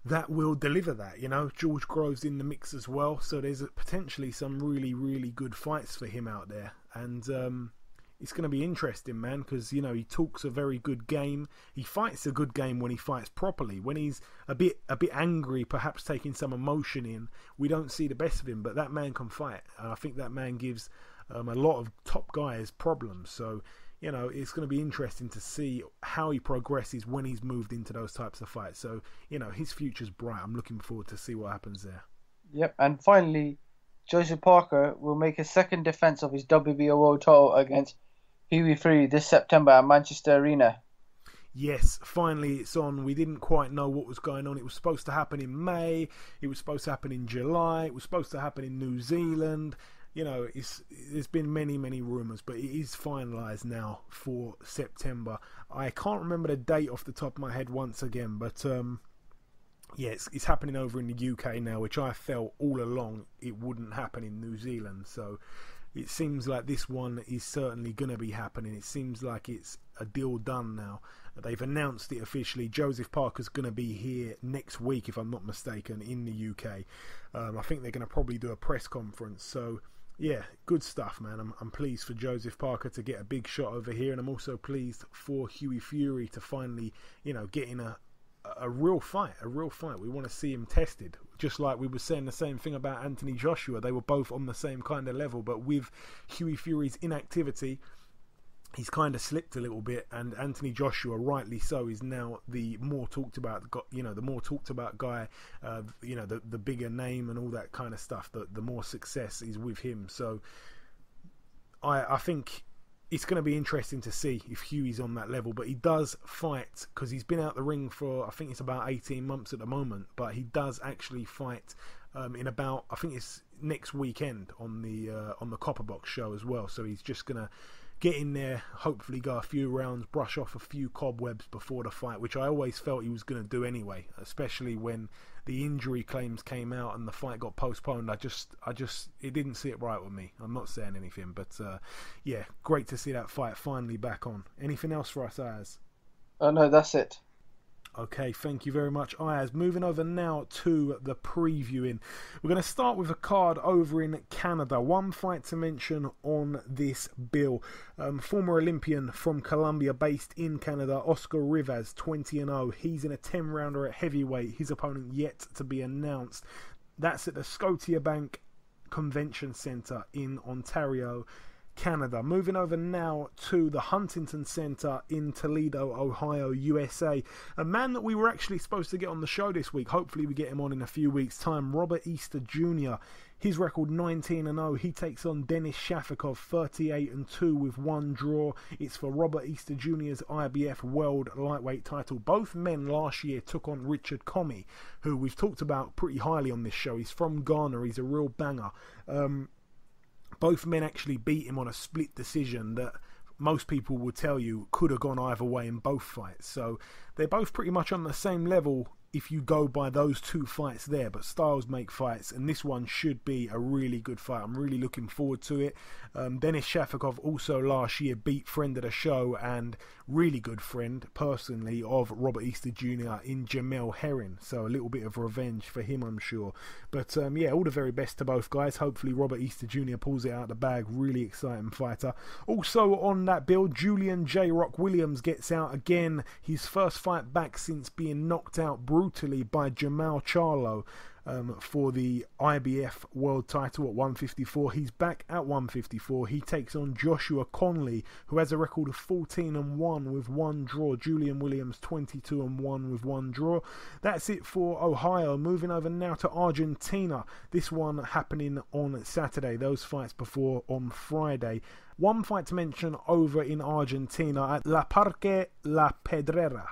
that will deliver that. George Grove's in the mix as well, so there's potentially some really, really good fights for him out there. And it's going to be interesting, man, because, you know, he talks a very good game. He fights a good game when he fights properly. When he's a bit angry, perhaps taking some emotion in, we don't see the best of him, but that man can fight. And I think that man gives a lot of top guys problems. So, you know, it's going to be interesting to see how he progresses when he's moved into those types of fights. So, you know, his future's bright. I'm looking forward to see what happens there. Yep, and finally, Joseph Parker will make his second defense of his WBO world title against Hughie Fury this September at Manchester Arena. Yes, finally it's on. We didn't quite know what was going on. It was supposed to happen in May. It was supposed to happen in July. It was supposed to happen in New Zealand. You know, there's been many rumours, but it is finalised now for September. I can't remember the date off the top of my head once again, but yeah, it's happening over in the UK now, which I felt all along it wouldn't happen in New Zealand. So it seems like this one is certainly going to be happening. It seems like it's a deal done now. They've announced it officially. Joseph Parker's going to be here next week, if I'm not mistaken, in the UK. I think they're going to probably do a press conference. So yeah, good stuff, man. I'm pleased for Joseph Parker to get a big shot over here, and I'm also pleased for Hughie Fury to finally, you know, get in a real fight. We want to see him tested, just like we were saying the same thing about Anthony Joshua. They were both on the same kind of level, but with Hughie Fury's inactivity, he's kind of slipped a little bit, and Anthony Joshua, rightly so, is now the more talked about, you know, the more talked about guy, you know, the bigger name and all that kind of stuff. The more success is with him. So I think it's going to be interesting to see if Hughie's on that level, but he does fight, because he's been out the ring for, I think it's about 18 months at the moment, but he does actually fight in about, I think it's next weekend on the Copper Box show as well. So he's just going to get in there, hopefully go a few rounds, brush off a few cobwebs before the fight, which I always felt he was going to do anyway, especially when the injury claims came out and the fight got postponed. I just it didn't sit right with me. I'm not saying anything, but yeah, great to see that fight finally back on. Anything else for us, Ayaz? No, that's it. Okay, thank you very much, Ayaz. Moving over now to the previewing. We're going to start with a card over in Canada. One fight to mention on this bill. Former Olympian from Colombia, based in Canada, Oscar Rivas, 20-0. He's in a 10-rounder at heavyweight. His opponent yet to be announced. That's at the Scotiabank Convention Centre in Ontario, Canada. Moving over now to the Huntington Center in Toledo, Ohio, USA. A man that we were actually supposed to get on the show this week. Hopefully we get him on in a few weeks' time. Robert Easter Jr. His record 19-0. He takes on Denis Shafikov, 38-2 with one draw. It's for Robert Easter Jr.'s IBF World Lightweight title. Both men last year took on Richard Comey, who we've talked about pretty highly on this show. He's from Ghana. He's a real banger. Both men actually beat him on a split decision that most people will tell you could have gone either way in both fights. So they're both pretty much on the same level if you go by those two fights there, but styles make fights, and this one should be a really good fight. I'm really looking forward to it. Denis Shafikov also last year beat friend of the show and really good friend personally of Robert Easter Jr. in Jamel Herring, so a little bit of revenge for him, I'm sure. But yeah, all the very best to both guys. Hopefully Robert Easter Jr. pulls it out of the bag. Really exciting fighter. Also on that bill, Julian J. Rock Williams gets out again. His first fight back since being knocked out brutally by Jamal Charlo for the IBF world title at 154. He's back at 154. He takes on Joshua Conley, who has a record of 14-1 with one draw. Julian Williams 22-1 with one draw. That's it for Ohio. Moving over now to Argentina. This one happening on Saturday. Those fights before on Friday. One fight to mention over in Argentina at La Parque La Pedrera.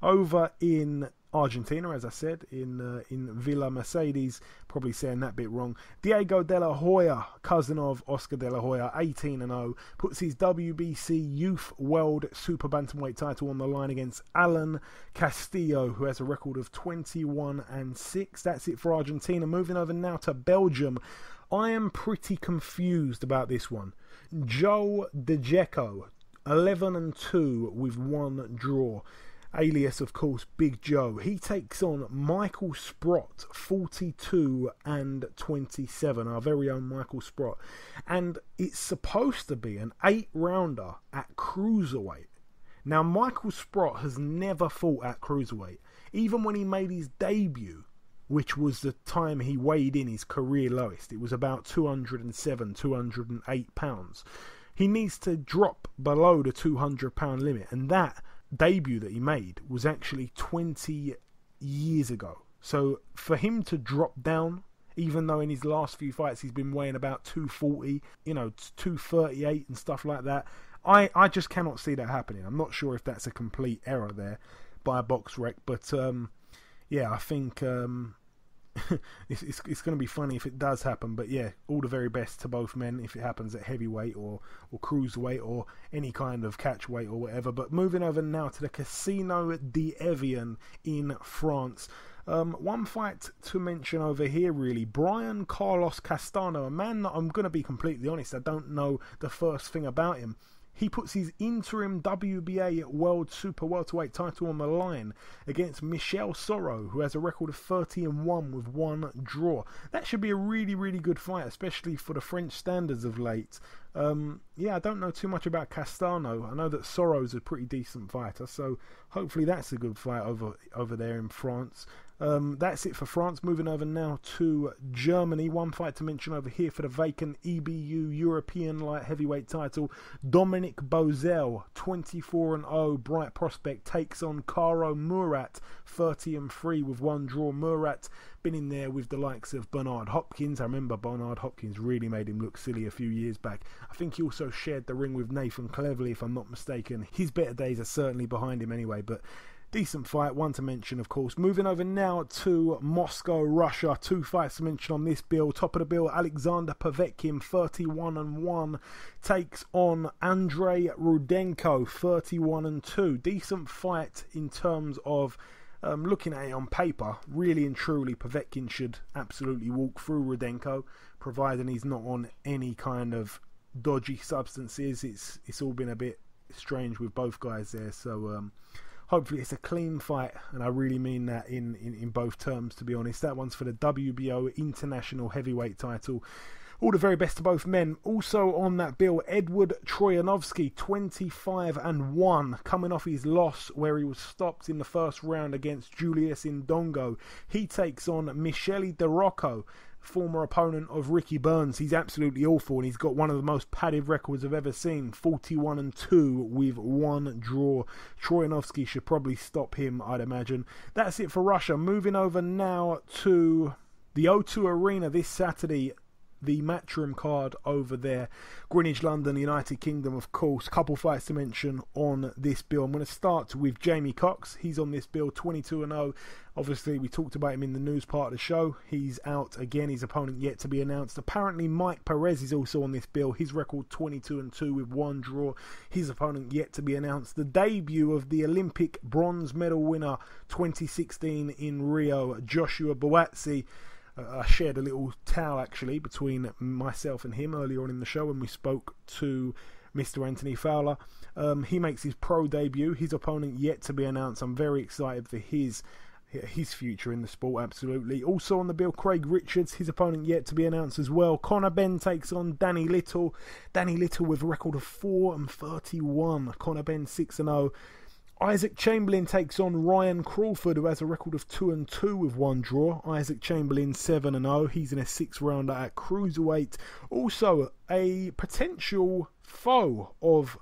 Over in Argentina, as I said, in Villa Mercedes, probably saying that bit wrong. Diego de la Hoya, cousin of Oscar de la Hoya, 18-0, puts his WBC Youth World Super Bantamweight title on the line against Alan Castillo, who has a record of 21-6. That's it for Argentina. Moving over now to Belgium. I am pretty confused about this one. Joe De Gecko, 11-2 with one draw. alias, of course, Big Joe. He takes on Michael Sprott, 42 and 27, our very own Michael Sprott. And it's supposed to be an 8-rounder at cruiserweight. Now, Michael Sprott has never fought at cruiserweight. Even when he made his debut, which was the time he weighed in his career lowest, it was about 207, 208 pounds. He needs to drop below the 200-pound limit, and that debut that he made was actually 20 years ago. So for him to drop down, even though in his last few fights he's been weighing about 240, 238 and stuff like that, I just cannot see that happening. I'm not sure if that's a complete error there by a box rec, but yeah, I think it's going to be funny if it does happen. But yeah, all the very best to both men if it happens at heavyweight or cruiserweight or any kind of catch weight or whatever. But moving over now to the Casino d'Evian in France. One fight to mention over here, really, Brian Carlos Castano, a man that I'm going to be completely honest, I don't know the first thing about him. He puts his interim WBA World Super Welterweight title on the line against Michel Soro, who has a record of 30-1 with 1 draw. That should be a really, really good fight, especially for the French standards of late. Yeah, I don't know too much about Castano. I know that Soro's a pretty decent fighter, so hopefully that's a good fight over there in France. That's it for France. Moving over now to Germany. One fight to mention over here for the vacant EBU European Light Heavyweight title. Dominic Bozel, 24-0, bright prospect, takes on Karo Murat, 30-3 with 1 draw. Murat been in there with the likes of Bernard Hopkins. I remember Bernard Hopkins really made him look silly a few years back. I think he also shared the ring with Nathan Cleverly, if I'm not mistaken. His better days are certainly behind him anyway, but decent fight, one to mention, of course. Moving over now to Moscow, Russia. 2 fights to mention on this bill. Top of the bill, Alexander Povetkin, 31-1, takes on Andrei Rudenko, 31-2. Decent fight in terms of looking at it on paper. Really and truly, Povetkin should absolutely walk through Rudenko, providing he's not on any kind of dodgy substances. It's all been a bit strange with both guys there, so hopefully it's a clean fight, and I really mean that in both terms, to be honest. That one's for the WBO International Heavyweight title. All the very best to both men. Also on that bill, Edward Troyanovsky, 25-1, coming off his loss where he was stopped in the first round against Julius Indongo. He takes on Michele De Rocco, former opponent of Ricky Burns. He's absolutely awful, and he's got one of the most padded records I've ever seen, 41-2 with 1 draw. Troyanovsky should probably stop him, I'd imagine. That's it for Russia. Moving over now to the O2 Arena this Saturday, the Matchroom card over there. Greenwich, London, United Kingdom, of course. Couple fights to mention on this bill. I'm going to start with Jamie Cox. He's on this bill, 22-0. Obviously, we talked about him in the news part of the show. He's out again. His opponent yet to be announced. Apparently, Mike Perez is also on this bill. His record 22-2 with 1 draw. His opponent yet to be announced. The debut of the Olympic bronze medal winner 2016 in Rio, Joshua Buatsi. I shared a little towel actually between myself and him earlier on in the show when we spoke to Mr. Anthony Fowler. He makes his pro debut. His opponent yet to be announced. I'm very excited for his future in the sport, absolutely. Also on the bill, Craig Richards. His opponent yet to be announced as well. Conor Benn takes on Danny Little. Danny Little with a record of 4-31. Conor Benn 6-0. Isaac Chamberlain takes on Ryan Crawford, who has a record of 2-2 with 1 draw. Isaac Chamberlain 7-0. He's in a 6-rounder at cruiserweight. Also, a potential foe of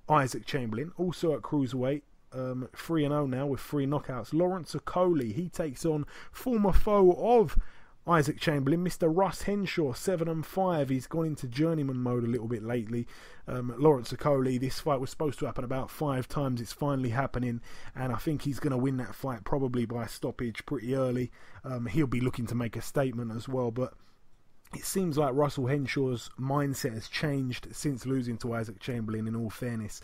Isaac Chamberlain, also at cruiserweight. 3-0 now with 3 knockouts. Lawrence Okoli, he takes on former foe of Isaac Chamberlain, Mr. Russ Henshaw, 7-5. He's gone into journeyman mode a little bit lately. Lawrence Okoli, this fight was supposed to happen about 5 times. It's finally happening, and I think he's going to win that fight probably by stoppage pretty early. He'll be looking to make a statement as well, but it seems like Russell Henshaw's mindset has changed since losing to Isaac Chamberlain, in all fairness.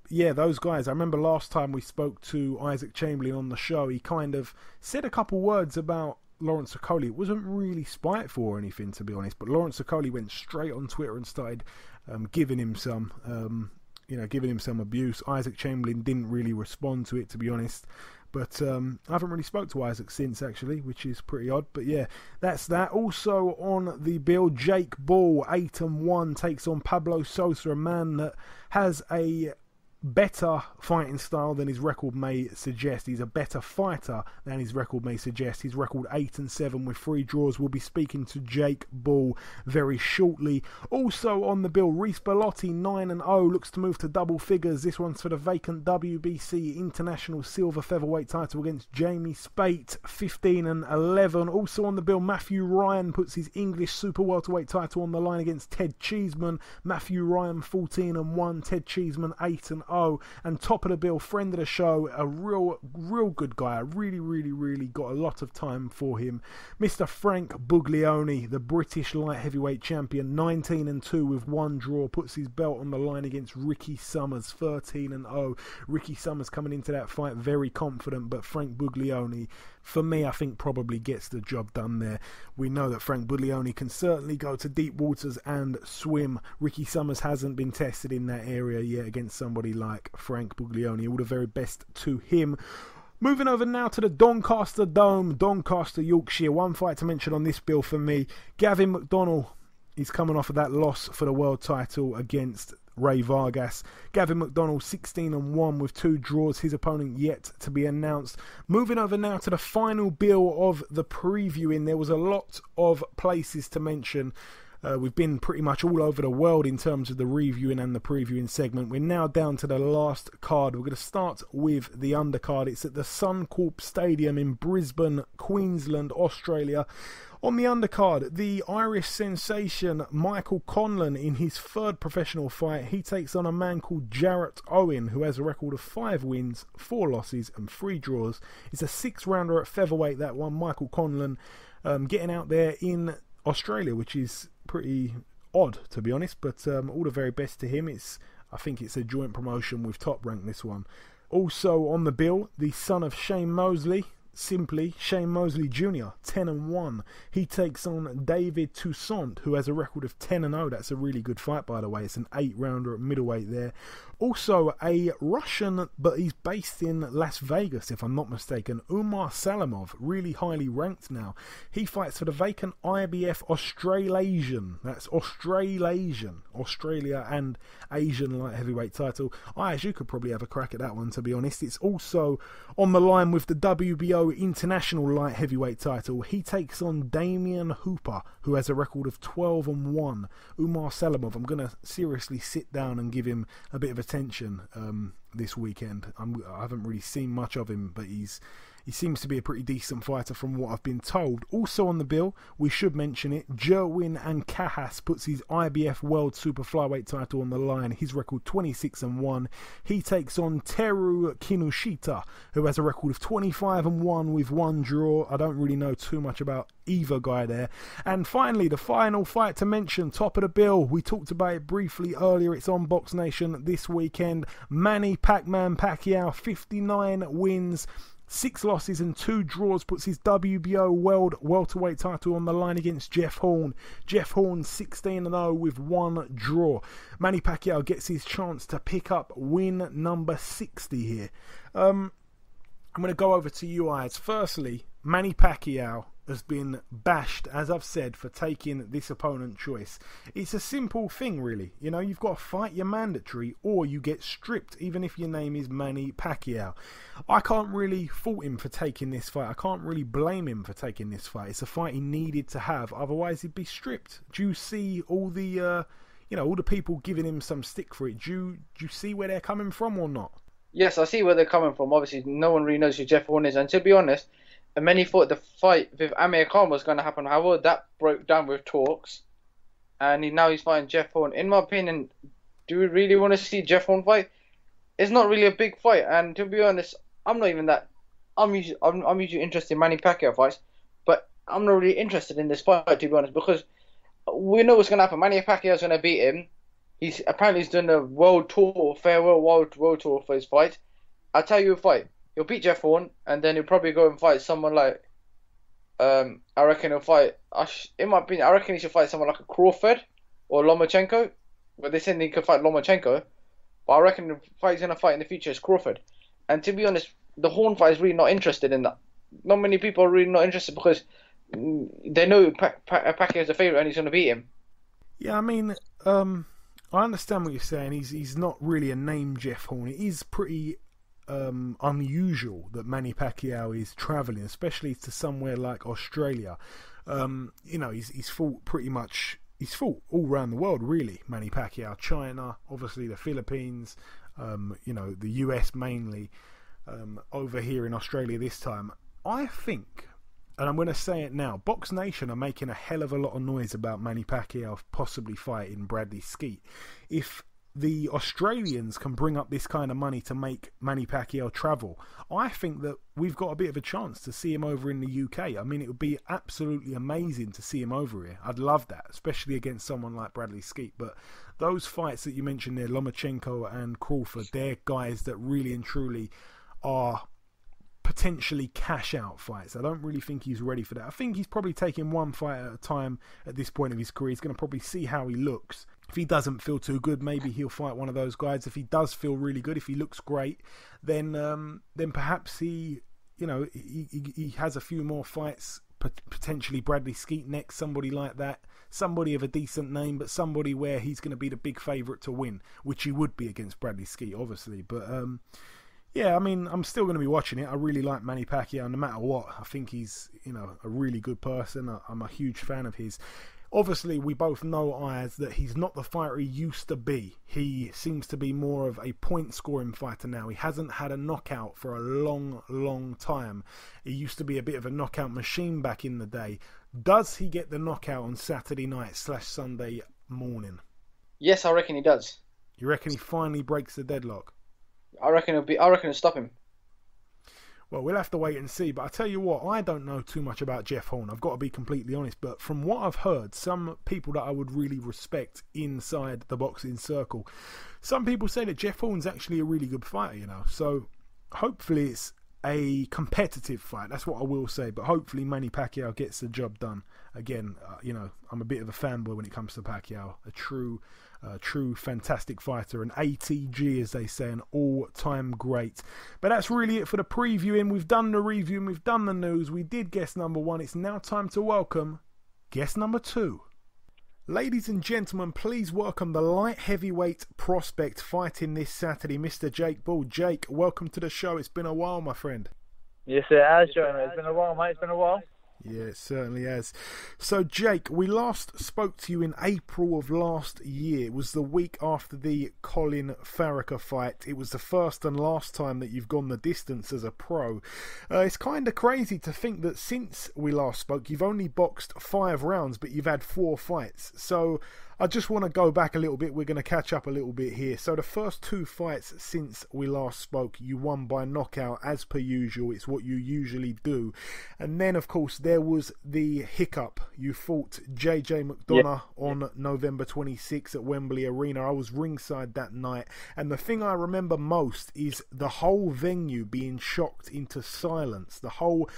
Yeah, those guys, I remember last time we spoke to Isaac Chamberlain on the show, he kind of said a couple words about Lawrence Okoli. It wasn't really spiteful or anything, to be honest, but Lawrence Okoli went straight on Twitter and started giving him some. giving him some abuse. Isaac Chamberlain didn't really respond to it, to be honest. But I haven't really spoke to Isaac since, actually, which is pretty odd. But yeah, that's that. Also on the bill, Jake Ball, 8-1, takes on Pablo Sosa, a man that has a better fighting style than his record may suggest. He's a better fighter than his record may suggest. His record 8-7 with 3 draws. We'll be speaking to Jake Ball very shortly. Also on the bill, Reece Bellotti, 9-0, looks to move to double figures. This one's for the vacant WBC International Silver Featherweight title against Jamie Spate, 15-11. Also on the bill, Matthew Ryan puts his English Super Welterweight title on the line against Ted Cheeseman. Matthew Ryan, 14-1, Ted Cheeseman, 8-0. And top of the bill, friend of the show, a real good guy. I really got a lot of time for him. Mr. Frank Buglioni, the British light heavyweight champion, 19-2 with 1 draw, puts his belt on the line against Ricky Summers, 13-0. Ricky Summers coming into that fight very confident, but Frank Buglioni, for me, I think probably gets the job done there. We know that Frank Buglioni can certainly go to deep waters and swim. Ricky Summers hasn't been tested in that area yet against somebody like Frank Buglioni. All the very best to him. Moving over now to the Doncaster Dome, Doncaster, Yorkshire. One fight to mention on this bill for me. Gavin McDonald is coming off of that loss for the world title against Ray Vargas. Gavin McDonald, 16-1 with 2 draws. His opponent yet to be announced. Moving over now to the final bill of the previewing. There was a lot of places to mention. We've been pretty much all over the world in terms of the reviewing and the previewing segment. We're now down to the last card. We're going to start with the undercard. It's at the Suncorp Stadium in Brisbane, Queensland, Australia. On the undercard, the Irish sensation Michael Conlan in his 3rd professional fight. He takes on a man called Jarrett Owen, who has a record of 5 wins, 4 losses and 3 draws. It's a 6-rounder at featherweight, that one. Michael Conlan getting out there in Australia, which is pretty odd, to be honest, but all the very best to him. I think it's a joint promotion with Top Rank, this one. Also on the bill, the son of Shane Mosley, simply Shane Mosley Jr., 10-1. He takes on David Toussaint, who has a record of 10-0. That's a really good fight, by the way. It's an 8-rounder at middleweight there. Also a Russian, but he's based in Las Vegas, if I'm not mistaken, Umar Salamov, really highly ranked now. He fights for the vacant IBF Australasian, that's Australasian, Australia and Asian light heavyweight title. Ayaz, you could probably have a crack at that one, to be honest. It's also on the line with the WBO International light heavyweight title. He takes on Damian Hooper, who has a record of 12-1. Umar Salamov, I'm going to seriously sit down and give him a bit of attention this weekend. I haven't really seen much of him, but he seems to be a pretty decent fighter from what I've been told. Also on the bill, we should mention it, Jerwin Ancajas puts his IBF World Super Flyweight title on the line. His record 26-1. He takes on Teru Kinoshita, who has a record of 25-1 with 1 draw. I don't really know too much about either guy there. And finally, the final fight to mention, top of the bill. We talked about it briefly earlier. It's on Box Nation this weekend. Manny Pacman Pacquiao, 59 wins, 6 losses and 2 draws, puts his WBO World Welterweight title on the line against Jeff Horn. Jeff Horn 16-0 with 1 draw. Manny Pacquiao gets his chance to pick up win number 60 here. I'm going to go over to you, Ayaz. Firstly, Manny Pacquiao has been bashed, as I've said, for taking this opponent choice. It's a simple thing, really. You know, you've got to fight your mandatory or you get stripped, even if your name is Manny Pacquiao. I can't really fault him for taking this fight. I can't really blame him for taking this fight. It's a fight he needed to have, otherwise he'd be stripped. Do you see all the, all the people giving him some stick for it? Do you see where they're coming from or not? Yes, I see where they're coming from. Obviously, no one really knows who Jeff Horn is, and to be honest, many thought the fight with Amir Khan was going to happen. However, that broke down with talks, and now he's fighting Jeff Horn. In my opinion, do we really want to see Jeff Horn fight? It's not really a big fight, and to be honest, I'm not even that. I'm usually interested in Manny Pacquiao fights, but I'm not really interested in this fight, to be honest, because we know what's going to happen. Manny Pacquiao's going to beat him. He's doing a world tour, farewell world tour for his fight. I'll tell you a fight. He'll beat Jeff Horn, and then he'll probably go and fight someone like, I reckon he'll fight, in my opinion, I reckon he should fight someone like a Crawford or Lomachenko. But they said he could fight Lomachenko. But I reckon the fight he's going to fight in the future is Crawford. And to be honest, the Horn fight is really not interested in that. Not many people are really not interested because they know Pacquiao's a favourite and he's going to beat him. Yeah, I mean, I understand what you're saying. He's not really a name, Jeff Horn. It is pretty unusual that Manny Pacquiao is travelling, especially to somewhere like Australia. He's fought pretty much. He's fought all around the world, really. Manny Pacquiao, China, obviously the Philippines, the US mainly. Over here in Australia this time, I think, and I'm going to say it now, Box Nation are making a hell of a lot of noise about Manny Pacquiao possibly fighting Bradley Skeet. If the Australians can bring up this kind of money to make Manny Pacquiao travel, I think that we've got a bit of a chance to see him over in the UK. I mean, it would be absolutely amazing to see him over here. I'd love that, especially against someone like Bradley Skeet. But those fights that you mentioned there, Lomachenko and Crawford, they're guys that really and truly are potentially cash out fights. I don't really think he's ready for that. I think he's probably taking one fight at a time at this point of his career. He's going to probably see how he looks. If he doesn't feel too good, maybe he'll fight one of those guys. If he does feel really good, if he looks great, then perhaps he has a few more fights. Potentially Bradley Skeet next, somebody like that, somebody of a decent name, but somebody where he's going to be the big favourite to win, which he would be against Bradley Skeet, obviously. But yeah, I mean, I'm still going to be watching it. I really like Manny Pacquiao, no matter what. I think he's, a really good person. I'm a huge fan of his. Obviously, we both know, Ayaz, that he's not the fighter he used to be. He seems to be more of a point-scoring fighter now. He hasn't had a knockout for a long, long time. He used to be a bit of a knockout machine back in the day. Does he get the knockout on Saturday night / Sunday morning? Yes, I reckon he does. You reckon he finally breaks the deadlock? I reckon it'll stop him. Well, we'll have to wait and see. But I tell you what, I don't know too much about Jeff Horn. I've got to be completely honest. But from what I've heard, some people that I would really respect inside the boxing circle, some people say that Jeff Horn's actually a really good fighter, So hopefully it's a competitive fight. That's what I will say. But hopefully Manny Pacquiao gets the job done. Again, I'm a bit of a fanboy when it comes to Pacquiao. A true fantastic fighter, an ATG as they say, an all-time great. But that's really it for the previewing. We've done the review and we've done the news. We did guest number 1. It's now time to welcome guest number 2. Ladies and gentlemen, please welcome the light heavyweight prospect fighting this Saturday, Mr. Jake Bull. Jake, welcome to the show. It's been a while, my friend. Yes, it has, Joe. It's been a while, mate. It's been a while. Yeah, it certainly has. So, Jake, we last spoke to you in April of last year. It was the week after the Colin Farrakher fight. It was the first and last time that you've gone the distance as a pro. It's kind of crazy to think that since we last spoke, you've only boxed 5 rounds, but you've had 4 fights. So, I just want to go back a little bit. We're going to catch up a little bit here. So the first 2 fights since we last spoke, you won by knockout as per usual. It's what you usually do. And then, of course, there was the hiccup. You fought JJ McDonagh on November 26 at Wembley Arena. I was ringside that night. And the thing I remember most is the whole venue being shocked into silence. The whole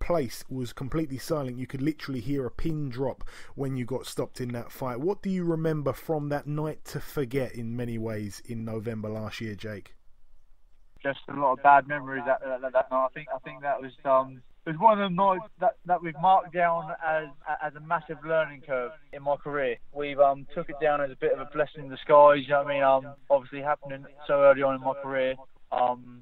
place was completely silent. You could literally hear a pin drop when you got stopped in that fight. What do you remember from that night to forget in many ways in November last year, Jake? Just a lot of bad memories that night. I think that was it was one of the nights that we've marked down as a massive learning curve in my career. We've took it down as a bit of a blessing in disguise. You know what I mean? Obviously happening so early on in my career.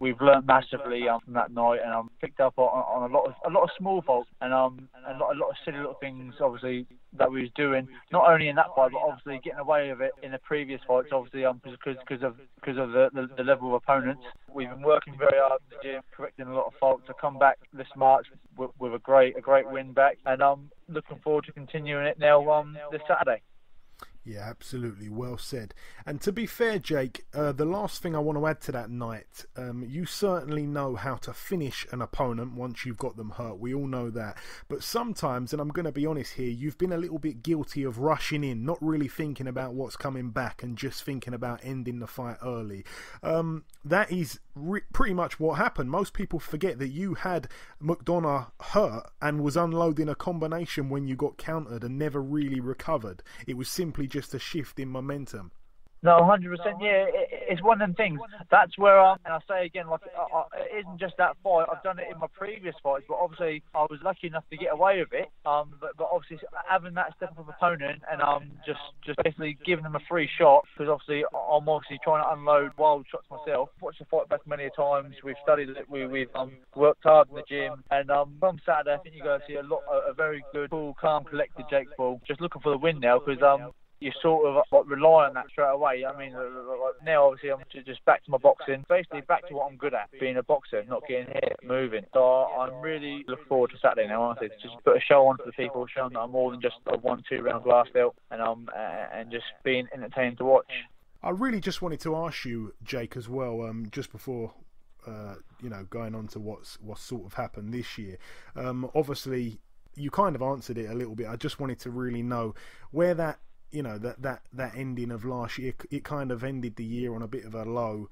We've learnt massively from that night, and picked up on a lot of small faults and a lot of silly little things, obviously, that we was doing. Not only in that fight, but obviously getting away with it in the previous fights, obviously because of the level of opponents. We've been working very hard in the gym, correcting a lot of faults. To come back this March with a great win back, and I'm looking forward to continuing it now this Saturday. Yeah, absolutely. Well said. And to be fair, Jake, the last thing I want to add to that night, you certainly know how to finish an opponent once you've got them hurt. We all know that. But sometimes, and I'm going to be honest here, you've been a little bit guilty of rushing in, not really thinking about what's coming back and just thinking about ending the fight early. That is pretty much what happened. Most people forget that you had McDonagh hurt and was unloading a combination when you got countered and never really recovered. It was simply just a shift in momentum. No, 100%. Yeah, it's one of them things. That's where and I say again, like it isn't just that fight. I've done it in my previous fights, but obviously I was lucky enough to get away with it. But obviously having that step of opponent and just basically giving them a free shot, because obviously I'm obviously trying to unload wild shots myself. Watched the fight back many a times. We've studied it. We've worked hard in the gym, and from Saturday I think you're going to see a very good, cool, calm, collected Jake Paul. Just looking for the win now, because you sort of like, rely on that straight away. I mean, like, now obviously I'm just back to my boxing, basically back to what I'm good at, being a boxer, not getting hit, moving. So I'm really looking forward to Saturday now, honestly. Just put a show on for the people, showing that I'm more than just a 1-2 round glass belt, and just being entertaining to watch. I really just wanted to ask you, Jake, as well, just before going on to what's sort of happened this year. Obviously, you kind of answered it a little bit. I just wanted to really know where that ending of last year, it kind of ended the year on a bit of a low.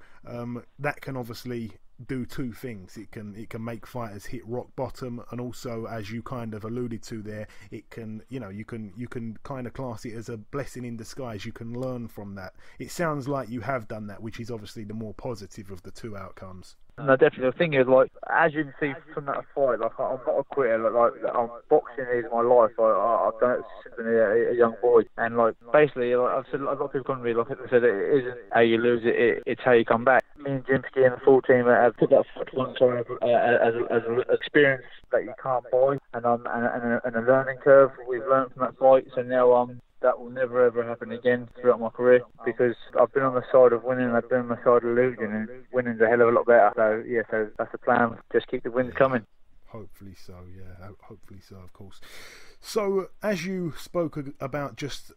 That can obviously do two things. It can make fighters hit rock bottom, and also, as you kind of alluded to there, it can, you can kind of class it as a blessing in disguise. You can learn from that. It sounds like you have done that, which is obviously the more positive of the two outcomes. No, definitely. The thing is, like, as you can see from that fight, like, I'm not a quitter. Like boxing is my life. I've done it since a young boy, and like, basically, like I've said, a lot of people come to me, like I said, it isn't how you lose it, it's how you come back. Me and Jimsky and the full team have put that fight to one side as an experience that you can't buy, and a learning curve. We've learned from that fight, so now that will never ever happen again throughout my career, because I've been on the side of winning and I've been on the side of losing, and winning's a hell of a lot better. So that's the plan. Just keep the wins coming. Hopefully so, yeah. Hopefully so, of course. So, as you spoke about just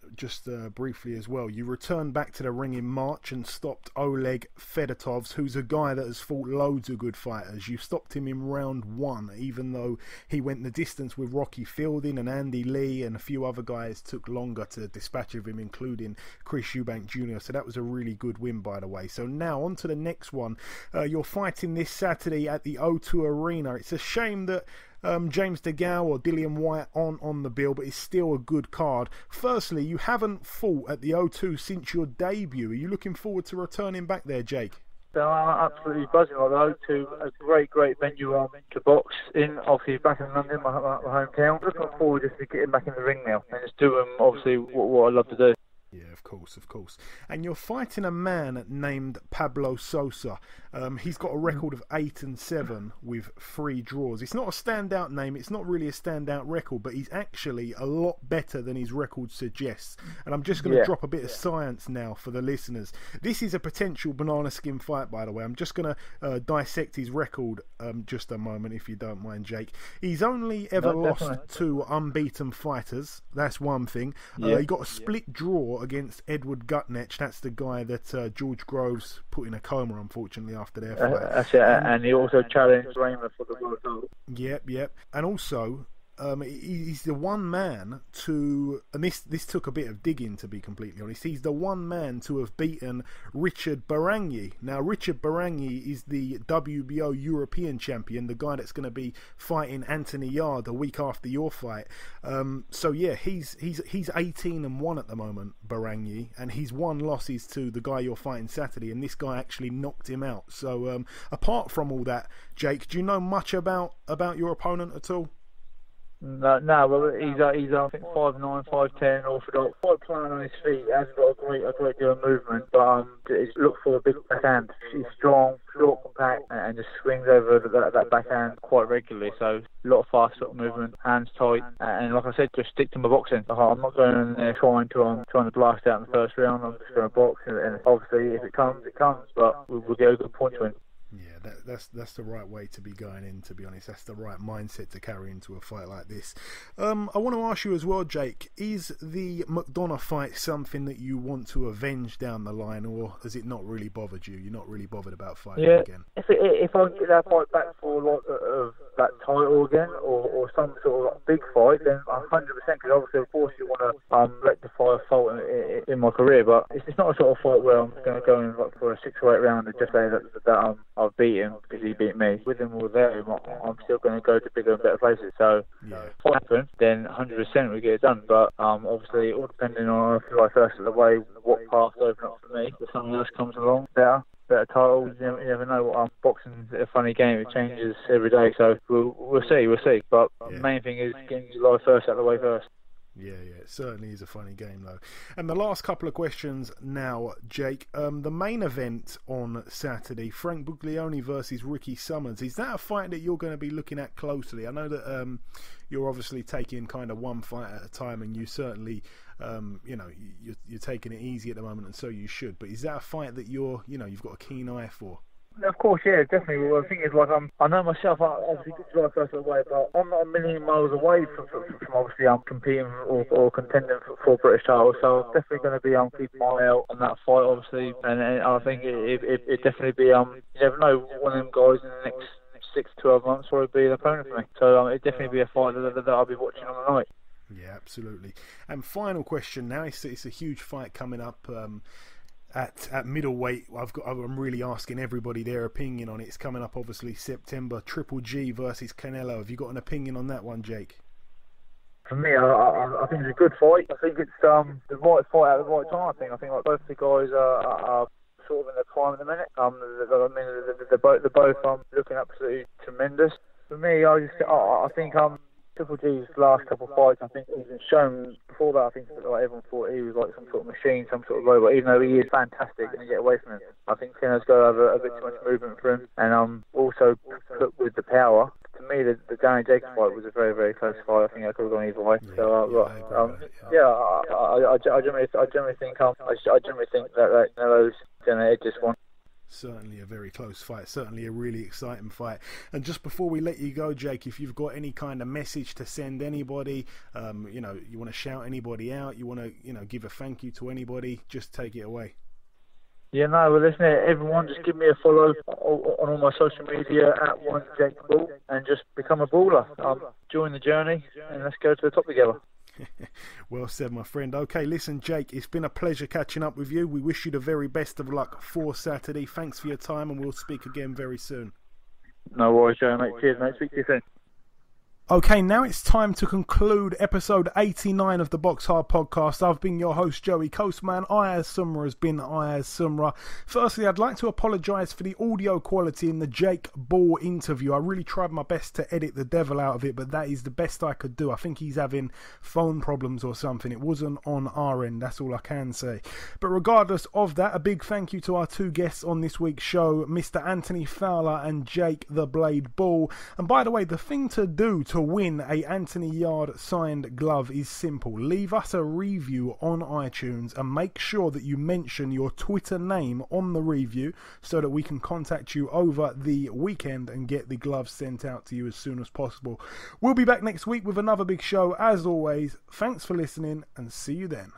briefly as well, you returned back to the ring in March and stopped Oleg Fedotovs, who's a guy that has fought loads of good fighters. You stopped him in round 1, even though he went the distance with Rocky Fielding and Andy Lee, and a few other guys took longer to dispatch of him, including Chris Eubank Jr. So that was a really good win, by the way. So now on to the next one. You're fighting this Saturday at the O2 Arena. It's a shame that James DeGale or Dillian White on the bill, but it's still a good card. Firstly, you haven't fought at the O2 since your debut. Are you looking forward to returning back there, Jake? I'm absolutely buzzing. Like the O2, a great venue to box in. Obviously, back in London, my hometown. Looking forward just to getting back in the ring now and just doing obviously what I love to do. Yeah, of course. And you're fighting a man named Pablo Sosa. He's got a record of 8-7 with 3 draws. It's not a standout name. It's not really a standout record, but he's actually a lot better than his record suggests. And I'm just going to drop a bit of science now for the listeners. This is a potential banana skin fight, by the way. I'm just going to dissect his record just a moment, if you don't mind, Jake. He's only ever lost to unbeaten fighters. That's one thing. He got a split draw against Edward Gutnech. That's the guy that George Groves put in a coma, unfortunately, after their fight. That's it. And he also challenged Raymer for the world title. Yep. And also, he's the one man to, and this took a bit of digging, to be completely honest, he's the one man to have beaten Richard Barangyi. Now, Richard Barangyi is the WBO European champion, the guy that's going to be fighting Anthony Yarde a week after your fight. So yeah, he's 18-1 at the moment, Barangyi, and his one loss is to the guy you're fighting Saturday, and this guy actually knocked him out. So apart from all that, Jake, do you know much about your opponent at all? No, well, he's I think 5'9", 5'10", orthodox, quite pliant on his feet. He hasn't got a great deal of movement, but look for a big backhand. He's strong, short, compact, and just swings over that backhand quite regularly. So a lot of fast sort of movement, hands tight, and like I said, just stick to my boxing. I'm not going in there trying to blast out in the first round. I'm just going to box, and obviously if it comes, it comes. But we'll get a good point to win. Yeah, that's the right way to be going in, to be honest. That's the right mindset to carry into a fight like this. I want to ask you as well, Jake, is the McDonagh fight something that you want to avenge down the line, or has it not really bothered you? You're not really bothered about fighting again? If I can get that fight back for that title again, or some sort of big fight, then 100%, because obviously, of course, you want to rectify a fault in my career, but it's not a sort of fight where I'm going to go in for a 6 or 8 round and just say that I've beaten beat him because he beat me. With him or without him, I'm still going to go to bigger and better places. So if it happens, then 100% we get it done. But obviously, all depending on if I first at the way, what paths open up for me. If something else comes along, better titles. You never know. Boxing's a funny game; it changes every day. So we'll see. But the main thing is getting your life first out of the way first. Yeah, it certainly is a funny game though. And the last couple of questions now, Jake. The main event on Saturday, Frank Buglioni versus Ricky Summers. Is that a fight that you're going to be looking at closely? I know that you're obviously taking kind of one fight at a time, and you certainly, you're taking it easy at the moment, and so you should. But is that a fight that you've got a keen eye for? Of course, yeah, definitely. Well, the thing is, I know myself, obviously, good to first of the way, but I'm not a million miles away from obviously, I'm competing or contending for British titles, so I'm definitely going to be keeping my eye out on that fight, obviously, and I think it definitely be, you never know, one of them guys in the next 6 to 12 months will be an opponent for me, so it definitely be a fight that I'll be watching on the night. Yeah, absolutely. And final question now, it's a huge fight coming up, At middleweight. I'm really asking everybody their opinion on it. It's coming up obviously September. Triple G versus Canelo. Have you got an opinion on that one, Jake? For me, I think it's a good fight. I think it's the right fight at the right time. I think like both the guys are sort of in their prime at the minute. They're both looking absolutely tremendous. For me, I think Triple G's last couple of fights, I think he's been shown before that. I think everyone thought he was like some sort of machine, some sort of robot. Even though he is fantastic, and you get away from him. I think Canel's got a bit too much movement for him, and also put with the power. To me, the Danny Jacobs fight was a very, very close fight. I think I could have gone either way. I generally think that Canelo's going to edge this one. Certainly a very close fight, certainly a really exciting fight. And just before we let you go, Jake, if you've got any kind of message to send anybody, you want to shout anybody out, you want to give a thank you to anybody, just take it away. Yeah, no, well, listen, everyone, just give me a follow on all my social media at @OneJakeBall and just become a baller. Join the journey and let's go to the top together. Well said, my friend. Okay, listen, Jake, it's been a pleasure catching up with you. We wish you the very best of luck for Saturday. Thanks for your time, and we'll speak again very soon. No worries, Joe, mate. Cheers, mate. Speak to you soon. Okay, now it's time to conclude episode 89 of the Boxhard podcast. I've been your host, Joey Coastman. Ayaz Sumra has been Ayaz Sumra. Firstly, I'd like to apologise for the audio quality in the Jake Ball interview. I really tried my best to edit the devil out of it, but that is the best I could do. I think he's having phone problems or something. It wasn't on our end, that's all I can say. But regardless of that, a big thank you to our two guests on this week's show, Mr. Anthony Fowler and Jake the Blade Ball. And by the way, the thing to do to win a Anthony Yarde signed glove is simple. Leave us a review on iTunes and make sure that you mention your Twitter name on the review so that we can contact you over the weekend and get the gloves sent out to you as soon as possible. We'll be back next week with another big show. As always, thanks for listening and see you then.